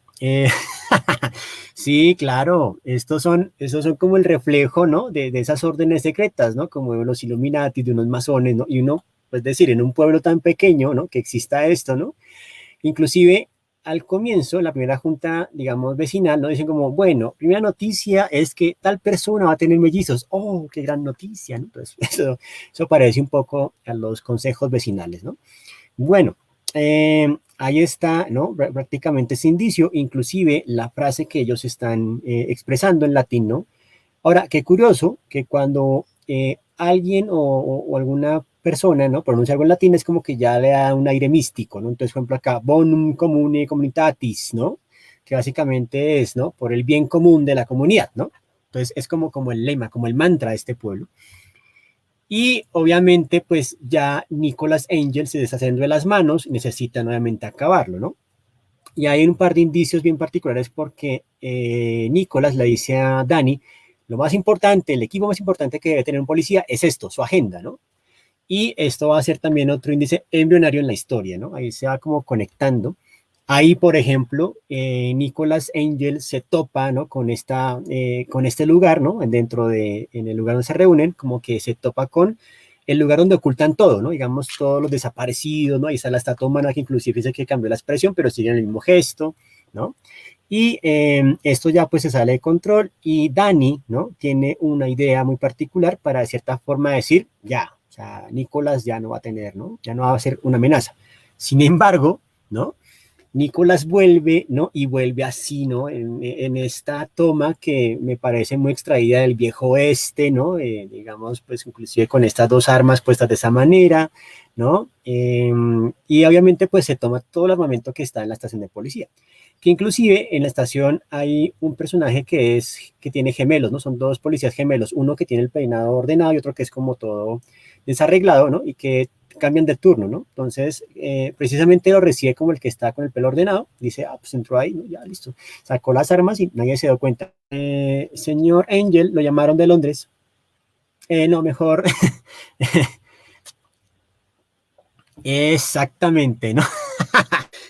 Sí, claro, estos son como el reflejo, ¿no? De esas órdenes secretas, ¿no? Como de los Illuminati, de unos masones, ¿no? Y uno, pues decir, en un pueblo tan pequeño, ¿no? Que exista esto, ¿no? Inclusive al comienzo, la primera junta, digamos, vecinal, ¿no? Dicen como, bueno, primera noticia es que tal persona va a tener mellizos. Oh, qué gran noticia, ¿no? Entonces, eso parece un poco a los consejos vecinales, ¿no? Bueno, ahí está, ¿no? Prácticamente ese indicio, inclusive la frase que ellos están expresando en latín, ¿no? Ahora, qué curioso que cuando alguien o alguna persona, ¿no? Pronuncia algo en latín es como que ya le da un aire místico, ¿no? Entonces, por ejemplo, acá, bonum comune communitatis, ¿no? Que básicamente es, ¿no? Por el bien común de la comunidad, ¿no? Entonces, es como el lema, como el mantra de este pueblo. Y obviamente, pues ya Nicholas Angel se deshaciendo de las manos y necesita nuevamente acabarlo, ¿no? Y hay un par de indicios bien particulares porque Nicholas le dice a Danny, lo más importante, el equipo más importante que debe tener un policía es esto, su agenda, ¿no? Y esto va a ser también otro índice embrionario en la historia, ¿no? Ahí se va como conectando. Ahí, por ejemplo, Nicholas Angel se topa, ¿no? Con este lugar, ¿no? En el lugar donde se reúnen, como que se topa con el lugar donde ocultan todo, ¿no? Digamos, todos los desaparecidos, ¿no? Ahí está la estatua humana que inclusive dice que cambió la expresión, pero sigue en el mismo gesto, ¿no? Y esto ya pues se sale de control y Dani, ¿no? Tiene una idea muy particular para de cierta forma decir, ya, o sea, Nicolás ya no va a tener, ¿no? Ya no va a ser una amenaza. Sin embargo, ¿no? Nicolás vuelve, ¿no? Y vuelve así, ¿no? En esta toma que me parece muy extraída del viejo oeste, ¿no? Digamos, pues inclusive con estas dos armas puestas de esa manera, ¿no? Y obviamente pues se toma todo el armamento que está en la estación de policía, que inclusive en la estación hay un personaje que tiene gemelos, ¿no? Son dos policías gemelos, uno que tiene el peinado ordenado y otro que es como todo desarreglado, ¿no? Y que cambian de turno, ¿no? Entonces, precisamente lo recibe como el que está con el pelo ordenado, dice, ah, pues entró ahí, ¿no? Ya, listo. Sacó las armas y nadie se dio cuenta. Señor Angel, lo llamaron de Londres. No, mejor. Exactamente, ¿no?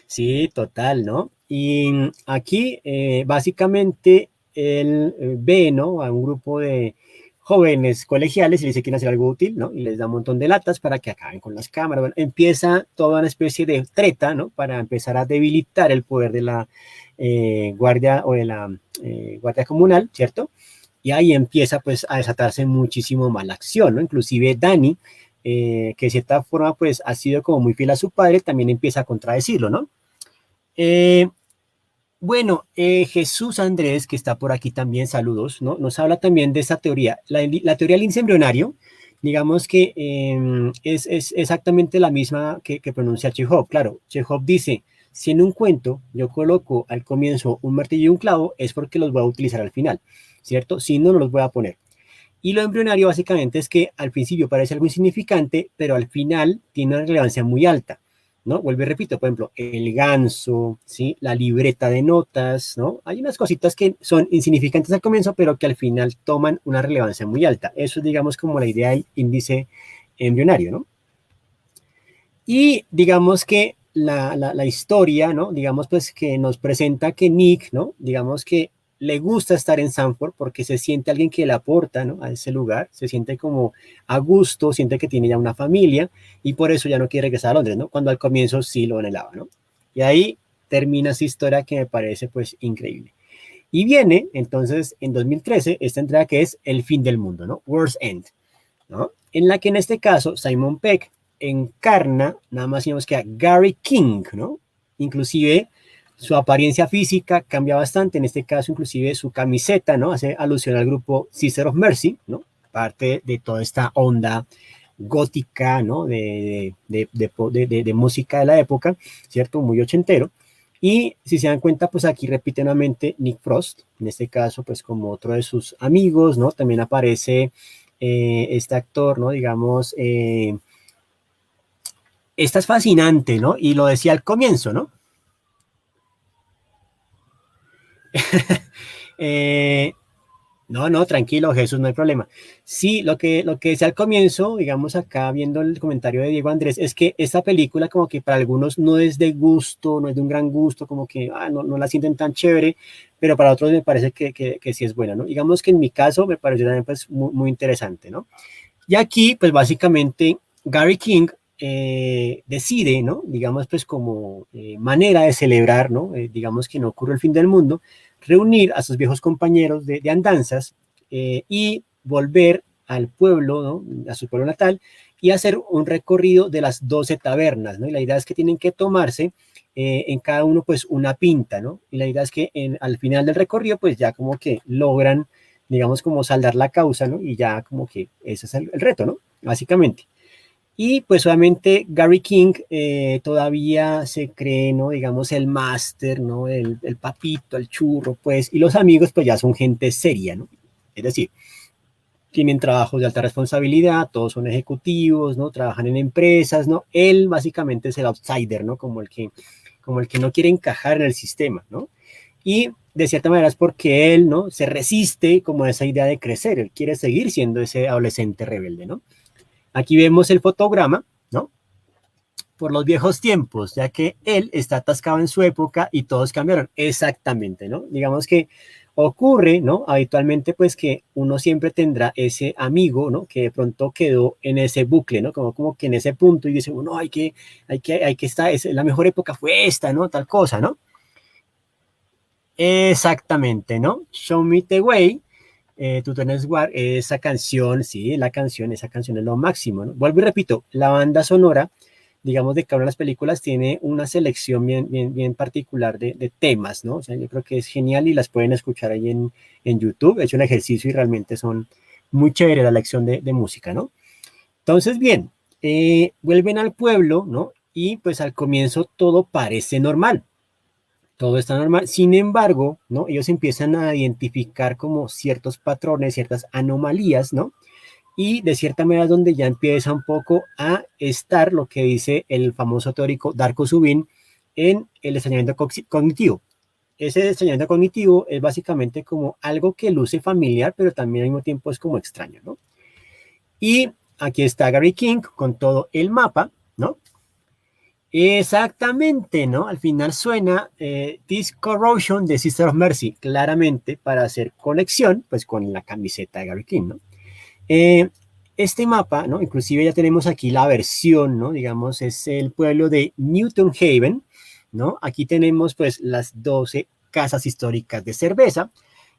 Sí, total, ¿no? Y aquí, básicamente, él ve, ¿no? A un grupo de jóvenes colegiales y le dice que quieren hacer algo útil, ¿no? Y les da un montón de latas para que acaben con las cámaras. Bueno, empieza toda una especie de treta, ¿no? Para empezar a debilitar el poder de la guardia o de la guardia comunal, ¿cierto? Y ahí empieza pues a desatarse muchísimo más la acción, ¿no? Inclusive Dani, que de cierta forma pues ha sido como muy fiel a su padre, también empieza a contradecirlo, ¿no? Eh, bueno, Jesús Andrés, que está por aquí también, saludos, ¿no? Nos habla también de esa teoría. La teoría del lince embrionario, digamos que es exactamente la misma que pronuncia Chekhov. Claro, Chekhov dice, si en un cuento yo coloco al comienzo un martillo y un clavo, es porque los voy a utilizar al final, ¿cierto? Si no, no los voy a poner. Y lo embrionario básicamente es que al principio parece algo insignificante, pero al final tiene una relevancia muy alta, ¿no? Vuelvo y repito, por ejemplo, el ganso, ¿sí? La libreta de notas, ¿no? Hay unas cositas que son insignificantes al comienzo, pero que al final toman una relevancia muy alta. Eso es, digamos, como la idea del índice embrionario, ¿no? Y digamos que la historia, ¿no? Digamos pues que nos presenta que Nick, ¿no? Digamos que le gusta estar en Sanford porque se siente alguien que le aporta, ¿no? A ese lugar, se siente como a gusto, siente que tiene ya una familia y por eso ya no quiere regresar a Londres, ¿no? Cuando al comienzo sí lo anhelaba, ¿no? Y ahí termina esa historia que me parece pues increíble. Y viene entonces en 2013 esta entrega que es El fin del mundo, ¿no? World's End, ¿no? En la que en este caso Simon Pegg encarna nada más y menos que a Gary King, ¿no? Inclusive su apariencia física cambia bastante, en este caso inclusive su camiseta, ¿no? Hace alusión al grupo Sister of Mercy, ¿no? Parte de toda esta onda gótica, ¿no? De música de la época, ¿cierto? Muy ochentero. Y si se dan cuenta, pues aquí repite nuevamente Nick Frost, en este caso, pues como otro de sus amigos, ¿no? También aparece este actor, ¿no? Digamos, esta es fascinante, ¿no? Y lo decía al comienzo, ¿no? eh, no, no, tranquilo, Jesús, no hay problema. Sí, lo que decía al comienzo, digamos acá viendo el comentario de Diego Andrés, es que esta película como que para algunos no es de gusto, no es de un gran gusto, como que no la sienten tan chévere, pero para otros me parece que sí es buena, ¿no? Digamos que en mi caso me pareció también pues muy, muy interesante, ¿no? Y aquí, pues básicamente, Gary King decide, ¿no? Digamos, pues como manera de celebrar, ¿no? Digamos que no ocurre el fin del mundo, reunir a sus viejos compañeros de andanzas y volver al pueblo, ¿no? A su pueblo natal y hacer un recorrido de las 12 tabernas, ¿no? Y la idea es que tienen que tomarse en cada uno, pues, una pinta, ¿no? Y la idea es que al final del recorrido, pues, ya como que logran digamos, como saldar la causa, ¿no? Y ya como que ese es el reto, ¿no? Básicamente. Y pues obviamente Gary King todavía se cree, ¿no? Digamos, el máster, ¿no? El papito, el churro, pues, y los amigos pues ya son gente seria, ¿no? Es decir, tienen trabajos de alta responsabilidad, todos son ejecutivos, ¿no? Trabajan en empresas, ¿no? Él básicamente es el outsider, ¿no? Como el que no quiere encajar en el sistema, ¿no? Y de cierta manera es porque él, ¿no? Se resiste como a esa idea de crecer, él quiere seguir siendo ese adolescente rebelde, ¿no? Aquí vemos el fotograma, ¿no? Por los viejos tiempos, ya que él está atascado en su época y todos cambiaron. Exactamente, ¿no? Digamos que ocurre, ¿no? Habitualmente, pues que uno siempre tendrá ese amigo, ¿no? Que de pronto quedó en ese bucle, ¿no? Como que en ese punto y dice, uno, hay que estar, la mejor época fue esta, ¿no? Tal cosa, ¿no? Exactamente, ¿no? Show Me the Way, Tú tienes esa canción, sí, esa canción es lo máximo, ¿no? Vuelvo y repito, la banda sonora, digamos, de cada una de las películas tiene una selección bien particular de temas, ¿no? O sea, yo creo que es genial y las pueden escuchar ahí en YouTube. He hecho un ejercicio y realmente son muy chévere la lección de música, ¿no? Entonces, bien, vuelven al pueblo, ¿no? Y pues al comienzo todo parece normal, todo está normal. Sin embargo, ¿no? Ellos empiezan a identificar como ciertos patrones, ciertas anomalías, ¿no? Y de cierta manera es donde ya empieza un poco a estar lo que dice el famoso teórico Darko Subin en el extrañamiento cognitivo. Ese extrañamiento cognitivo es básicamente como algo que luce familiar, pero también al mismo tiempo es como extraño, ¿no? Y aquí está Gary King con todo el mapa, ¿no? Exactamente, ¿no? Al final suena This Corrosion de Sister of Mercy, claramente para hacer conexión, pues con la camiseta de Gary King, ¿no? Eh, este mapa, ¿no? Inclusive ya tenemos aquí la versión, ¿no? Digamos, es el pueblo de Newton Haven, ¿no? Aquí tenemos pues las 12 casas históricas de cerveza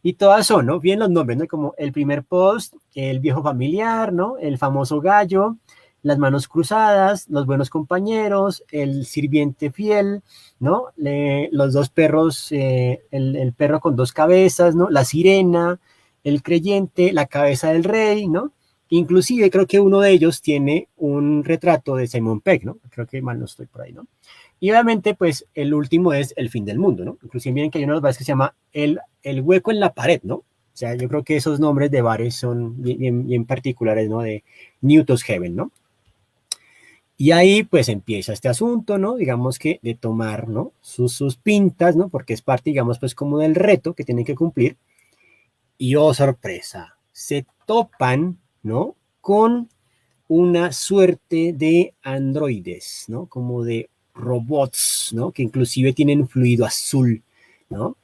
y todas son, ¿no? Bien los nombres, ¿no? Como el primer post, el viejo familiar, ¿no? El famoso gallo, las manos cruzadas, los buenos compañeros, el sirviente fiel, ¿no? Los dos perros, el perro con dos cabezas, ¿no? La sirena, el creyente, la cabeza del rey, ¿no? Inclusive creo que uno de ellos tiene un retrato de Simon Pegg, ¿no? Creo que mal no estoy por ahí, ¿no? Y obviamente, pues, el último es el fin del mundo, ¿no? Inclusive miren que hay uno de los bares que se llama el hueco en la pared, ¿no? O sea, yo creo que esos nombres de bares son bien particulares, ¿no? De Newton's Heaven, ¿no? Y ahí pues empieza este asunto, ¿no? Digamos que de tomar, ¿no? Sus pintas, ¿no? Porque es parte, digamos, pues como del reto que tienen que cumplir. Y oh, sorpresa, se topan, ¿no? Con una suerte de androides, ¿no? Como de robots, ¿no? Que inclusive tienen fluido azul, ¿no?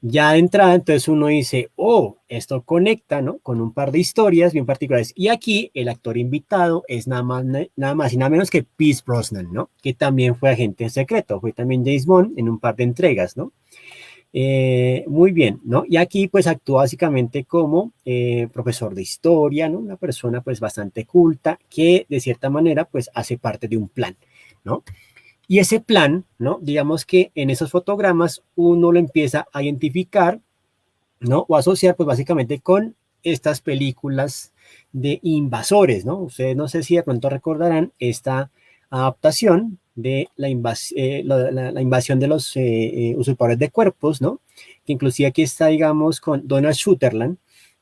Ya de entrada, entonces uno dice, oh, esto conecta, ¿no? Con un par de historias bien particulares. Y aquí el actor invitado es nada más y nada menos que Pierce Brosnan, ¿no? Que también fue agente secreto, fue también James Bond en un par de entregas, ¿no? Muy bien, ¿no? Y aquí pues actúa básicamente como profesor de historia, ¿no? Una persona pues bastante culta que de cierta manera pues hace parte de un plan, ¿no? Y ese plan, ¿no? Digamos que en esos fotogramas uno lo empieza a identificar, ¿no? O asociar pues básicamente con estas películas de invasores, ¿no? Ustedes no sé si de pronto recordarán esta adaptación de la invasión de los usurpadores de cuerpos, ¿no? Que inclusive aquí está, digamos, con Donald Sutherland,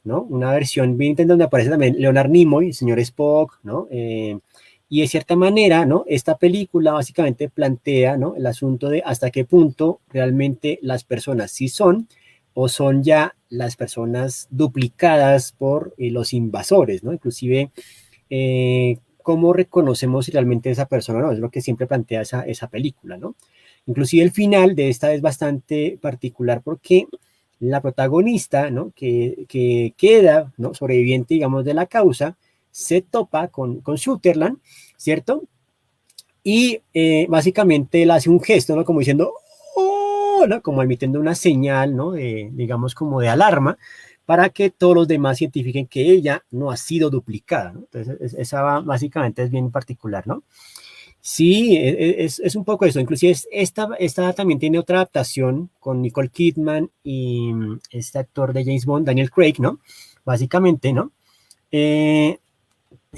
¿no? Una versión bien donde aparece también Leonard Nimoy, el señor Spock, ¿no? Y de cierta manera, ¿no? Esta película básicamente plantea, ¿no? El asunto de hasta qué punto realmente las personas sí son o son ya las personas duplicadas por los invasores, ¿no? Inclusive, ¿cómo reconocemos si realmente esa persona no? Es lo que siempre plantea esa película, ¿no? Inclusive el final de esta es bastante particular porque la protagonista, ¿no? Que queda, ¿no? Sobreviviente, digamos, de la causa, se topa con Sutherland, ¿cierto? Y básicamente él hace un gesto, ¿no? Como diciendo, oh, ¿no? Como emitiendo una señal, ¿no? Digamos como de alarma, para que todos los demás identifiquen que ella no ha sido duplicada, ¿no? Entonces, esa básicamente es bien particular, ¿no? Sí, es un poco eso. Inclusive esta también tiene otra adaptación con Nicole Kidman y este actor de James Bond, Daniel Craig, ¿no? Básicamente, ¿no? Eh,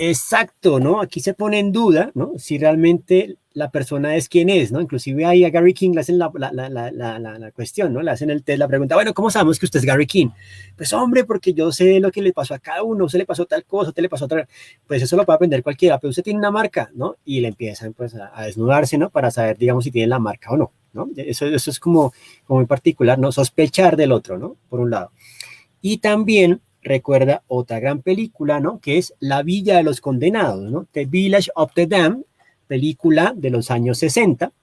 Exacto, ¿no? Aquí se pone en duda, ¿no? Si realmente la persona es quien es, ¿no? Inclusive ahí a Gary King le hacen la cuestión, ¿no? Le hacen el test, la pregunta, bueno, ¿cómo sabemos que usted es Gary King? Pues hombre, porque yo sé lo que le pasó a cada uno, usted le pasó tal cosa, usted le pasó otra, pues eso lo puede aprender cualquiera, pero usted tiene una marca, ¿no? Y le empiezan pues a desnudarse, ¿no? Para saber, digamos, si tiene la marca o no, ¿no? Eso es como muy particular, ¿no? Sospechar del otro, ¿no? Por un lado. Y también recuerda otra gran película, ¿no? Que es La Villa de los Condenados, ¿no? The Village of the Damned, película de los años 60,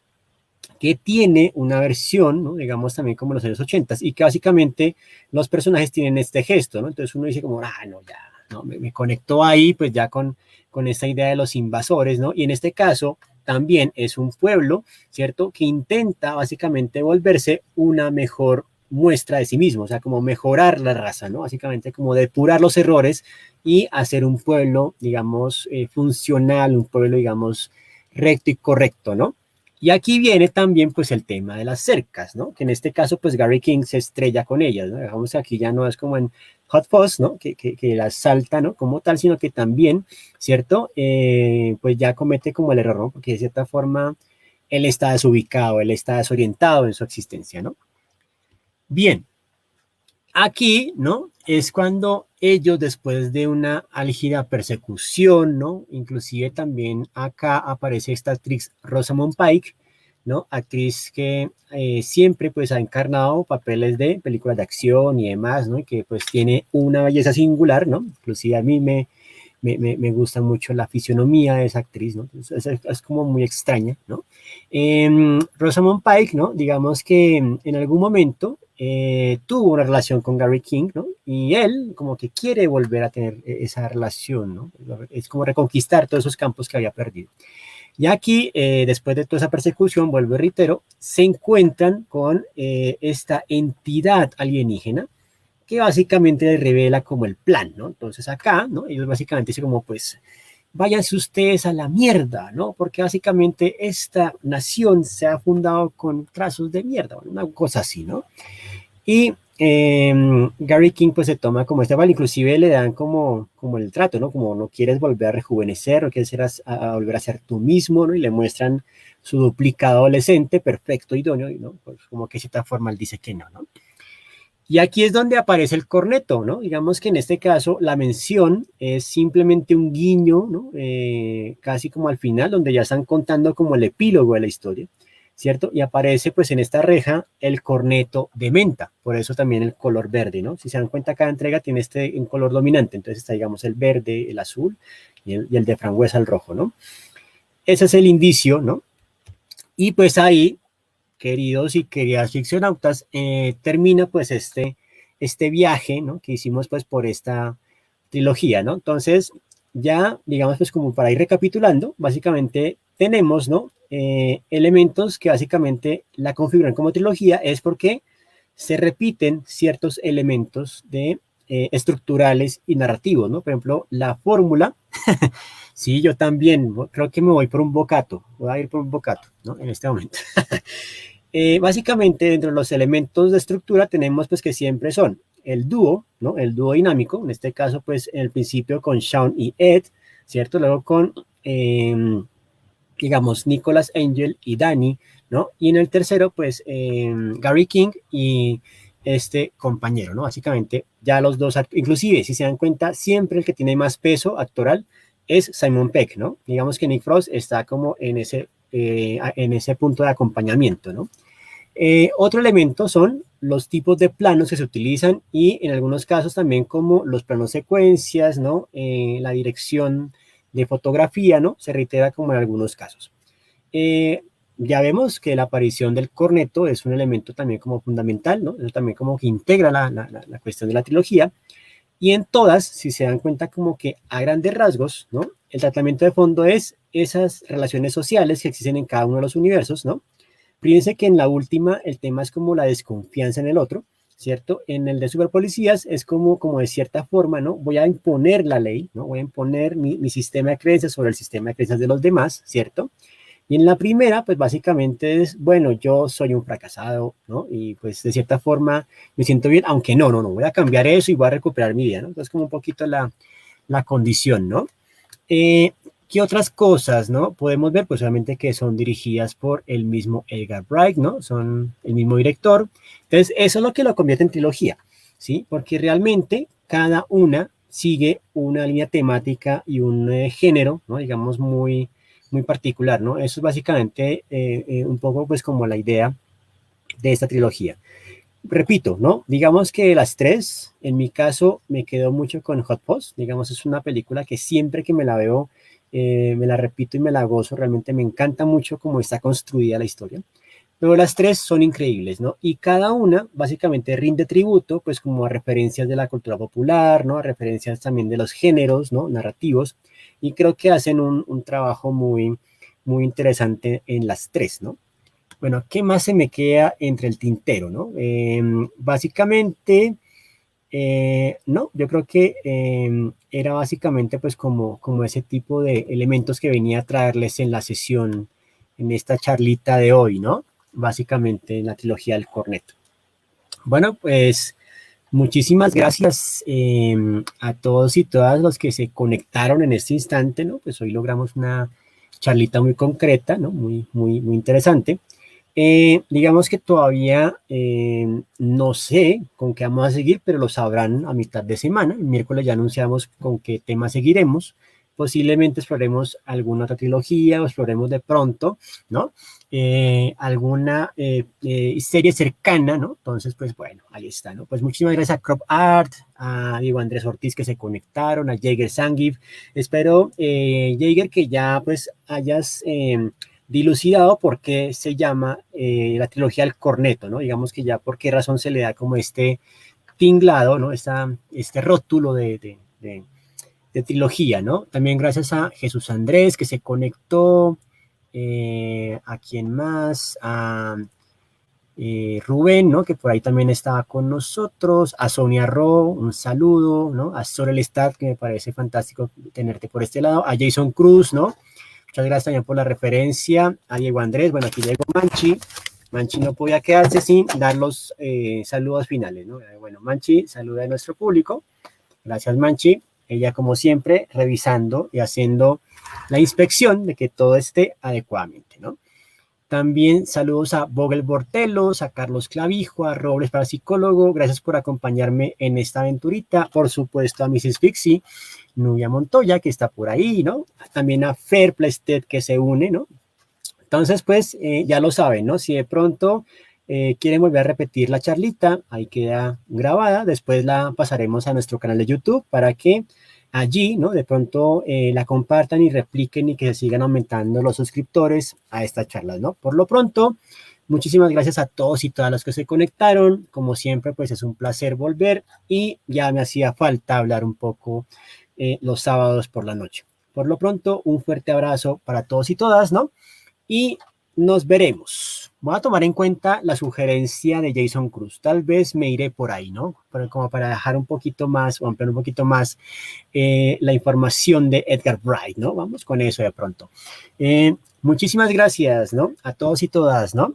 que tiene una versión, ¿no? Digamos también como los años 80, y que básicamente los personajes tienen este gesto, ¿no? Entonces uno dice como, no, ya, no, me conectó ahí, pues ya con esta idea de los invasores, ¿no? Y en este caso también es un pueblo, ¿cierto? Que intenta básicamente volverse una mejor muestra de sí mismo, o sea, como mejorar la raza, ¿no? Básicamente como depurar los errores y hacer un pueblo, digamos, funcional, un pueblo, digamos, recto y correcto, ¿no? Y aquí viene también pues el tema de las cercas, ¿no? Que en este caso pues Gary King se estrella con ellas, ¿no? Dejamos aquí ya no es como en Hot Fuzz, ¿no? Que las salta, ¿no? Como tal, sino que también, ¿cierto? Pues ya comete como el error, ¿no? Porque de cierta forma él está desubicado, él está desorientado en su existencia, ¿no? Bien, aquí, ¿no? Es cuando ellos, después de una álgida persecución, ¿no? Inclusive también acá aparece esta actriz Rosamund Pike, ¿no? Actriz que siempre pues ha encarnado papeles de películas de acción y demás, ¿no? Y que pues tiene una belleza singular, ¿no? Inclusive a mí me gusta mucho la fisionomía de esa actriz, ¿no? Es como muy extraña, ¿no? Rosamund Pike, ¿no? Digamos que en algún momento tuvo una relación con Gary King, ¿no? Y él como que quiere volver a tener esa relación, ¿no? Es como reconquistar todos esos campos que había perdido. Y aquí, después de toda esa persecución, vuelvo y reitero, se encuentran con esta entidad alienígena, que básicamente les revela como el plan, ¿no? Entonces acá, ¿no? Ellos básicamente dicen como, pues, váyanse ustedes a la mierda, ¿no? Porque básicamente esta nación se ha fundado con trazos de mierda, una cosa así, ¿no? Y Gary King pues se toma como este vale, inclusive le dan como el trato, ¿no? Como no quieres volver a rejuvenecer, no quieres a volver a ser tú mismo, ¿no? Y le muestran su duplicado adolescente, perfecto, idóneo, ¿no? Pues como que de cierta forma él dice que no, ¿no? Y aquí es donde aparece el corneto, ¿no? Digamos que en este caso la mención es simplemente un guiño, ¿no? Casi como al final, donde ya están contando como el epílogo de la historia, ¿cierto? Y aparece pues en esta reja el corneto de menta, por eso también el color verde, ¿no? Si se dan cuenta, cada entrega tiene un color dominante, entonces está, digamos, el verde, el azul y el de frambuesa, el rojo, ¿no? Ese es el indicio, ¿no? Y pues ahí queridos y queridas ficcionautas, termina pues este viaje, ¿no? Que hicimos pues por esta trilogía, ¿no? Entonces, ya, digamos, pues como para ir recapitulando, básicamente tenemos, ¿no? Elementos que básicamente la configuran como trilogía es porque se repiten ciertos elementos de estructurales y narrativos, ¿no? Por ejemplo, la fórmula, sí, yo también creo que me voy por un bocato, voy a ir por un bocato, ¿no? En este momento. Básicamente, dentro de los elementos de estructura tenemos pues que siempre son el dúo, ¿no? El dúo dinámico, en este caso pues en el principio con Sean y Ed, ¿cierto? Luego con, digamos, Nicholas Angel y Danny, ¿no? Y en el tercero pues Gary King y este compañero, ¿no? Básicamente ya los dos, inclusive si se dan cuenta, siempre el que tiene más peso actoral es Simon Pegg, ¿no? Digamos que Nick Frost está como en ese punto de acompañamiento, ¿no? Otro elemento son los tipos de planos que se utilizan y en algunos casos también como los planos secuencias, ¿no? La dirección de fotografía, ¿no? Se reitera como en algunos casos. Eh, ya vemos que la aparición del corneto es un elemento también como fundamental, ¿no? Eso también como que integra la cuestión de la trilogía. Y en todas, si se dan cuenta como que a grandes rasgos, ¿no? El tratamiento de fondo es esas relaciones sociales que existen en cada uno de los universos, ¿no? Fíjense que en la última el tema es como la desconfianza en el otro, ¿cierto? En el de superpolicías es como de cierta forma, ¿no? Voy a imponer la ley, ¿no? Voy a imponer mi sistema de creencias sobre el sistema de creencias de los demás, ¿cierto? Y en la primera, pues básicamente es, bueno, yo soy un fracasado, ¿no? Y pues de cierta forma me siento bien, aunque no, voy a cambiar eso y voy a recuperar mi vida, ¿no? Entonces como un poquito la condición, ¿no? Eh, ¿Qué otras cosas, no? Podemos ver, pues obviamente que son dirigidas por el mismo Edgar Wright, ¿no? Son el mismo director. Entonces, eso es lo que lo convierte en trilogía, ¿sí? Porque realmente cada una sigue una línea temática y un género, ¿no? Digamos, muy particular, ¿no? Eso es básicamente un poco, pues, como la idea de esta trilogía. Repito, ¿no? Digamos que las tres, en mi caso, me quedo mucho con Hot Fuzz. Digamos, es una película que siempre que me la veo, me la repito y me la gozo. Realmente me encanta mucho cómo está construida la historia. Pero las tres son increíbles, ¿no? Y cada una básicamente rinde tributo, pues como a referencias de la cultura popular, ¿no? A referencias también de los géneros, ¿no? Narrativos. Y creo que hacen un trabajo muy interesante en las tres, ¿no? Bueno, ¿qué más se me queda entre el tintero, no? Básicamente, no, yo creo que era básicamente pues como ese tipo de elementos que venía a traerles en la sesión, en esta charlita de hoy, ¿no? Básicamente en la trilogía del corneto. Bueno, pues muchísimas gracias a todos y todas los que se conectaron en este instante, ¿no? Pues hoy logramos una charlita muy concreta, ¿no? Muy interesante. Digamos que todavía no sé con qué vamos a seguir, pero lo sabrán a mitad de semana. El miércoles ya anunciamos con qué tema seguiremos. Posiblemente exploremos alguna otra trilogía o exploremos de pronto, ¿no? Alguna serie cercana, ¿no? Entonces, pues bueno, ahí está, ¿no? Pues muchísimas gracias a Crop Art, a Diego Andrés Ortiz que se conectaron, a Jaeger Sangif. Espero, Jaeger, que ya pues hayas dilucidado por qué se llama la trilogía del corneto, ¿no? Digamos que ya por qué razón se le da como este tinglado, ¿no? Este rótulo de trilogía, ¿no? También gracias a Jesús Andrés que se conectó, a quién más, a Rubén, ¿no? Que por ahí también estaba con nosotros, a Sonia Ro, un saludo, ¿no? A Sorel Staff, que me parece fantástico tenerte por este lado, a Jason Cruz, ¿no? Muchas gracias también por la referencia, a Diego Andrés, bueno, aquí llegó Manchi, Manchi no podía quedarse sin dar los saludos finales, ¿no? Bueno, Manchi, saluda a nuestro público, gracias Manchi, ella como siempre revisando y haciendo la inspección de que todo esté adecuadamente, ¿no? También saludos a Vogel Bortelos, a Carlos Clavijo, a Robles para psicólogo. Gracias por acompañarme en esta aventurita. Por supuesto a Mrs. Fixie, Nubia Montoya, que está por ahí, ¿no? También a Fer Plested, que se une, ¿no? Entonces, pues ya lo saben, ¿no? Si de pronto quieren volver a repetir la charlita, ahí queda grabada. Después la pasaremos a nuestro canal de YouTube para que allí, ¿no? De pronto la compartan y repliquen y que se sigan aumentando los suscriptores a estas charlas, ¿no? Por lo pronto, muchísimas gracias a todos y todas los que se conectaron. Como siempre, pues es un placer volver y ya me hacía falta hablar un poco los sábados por la noche. Por lo pronto, un fuerte abrazo para todos y todas, ¿no? Y nos veremos. Voy a tomar en cuenta la sugerencia de Jason Cruz. Tal vez me iré por ahí, ¿no? Pero como para dejar un poquito más o ampliar un poquito más la información de Edgar Wright, ¿no? Vamos con eso de pronto. Muchísimas gracias, ¿no? A todos y todas, ¿no?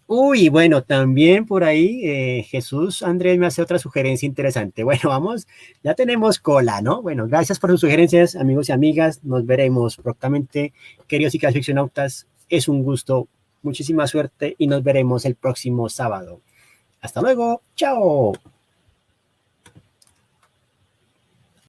Uy, bueno, también por ahí Jesús Andrés me hace otra sugerencia interesante. Bueno, vamos, ya tenemos cola, ¿no? Bueno, gracias por sus sugerencias, amigos y amigas. Nos veremos prontamente, queridos y queridas ficcionautas. Es un gusto, muchísima suerte y nos veremos el próximo sábado. Hasta luego, chao.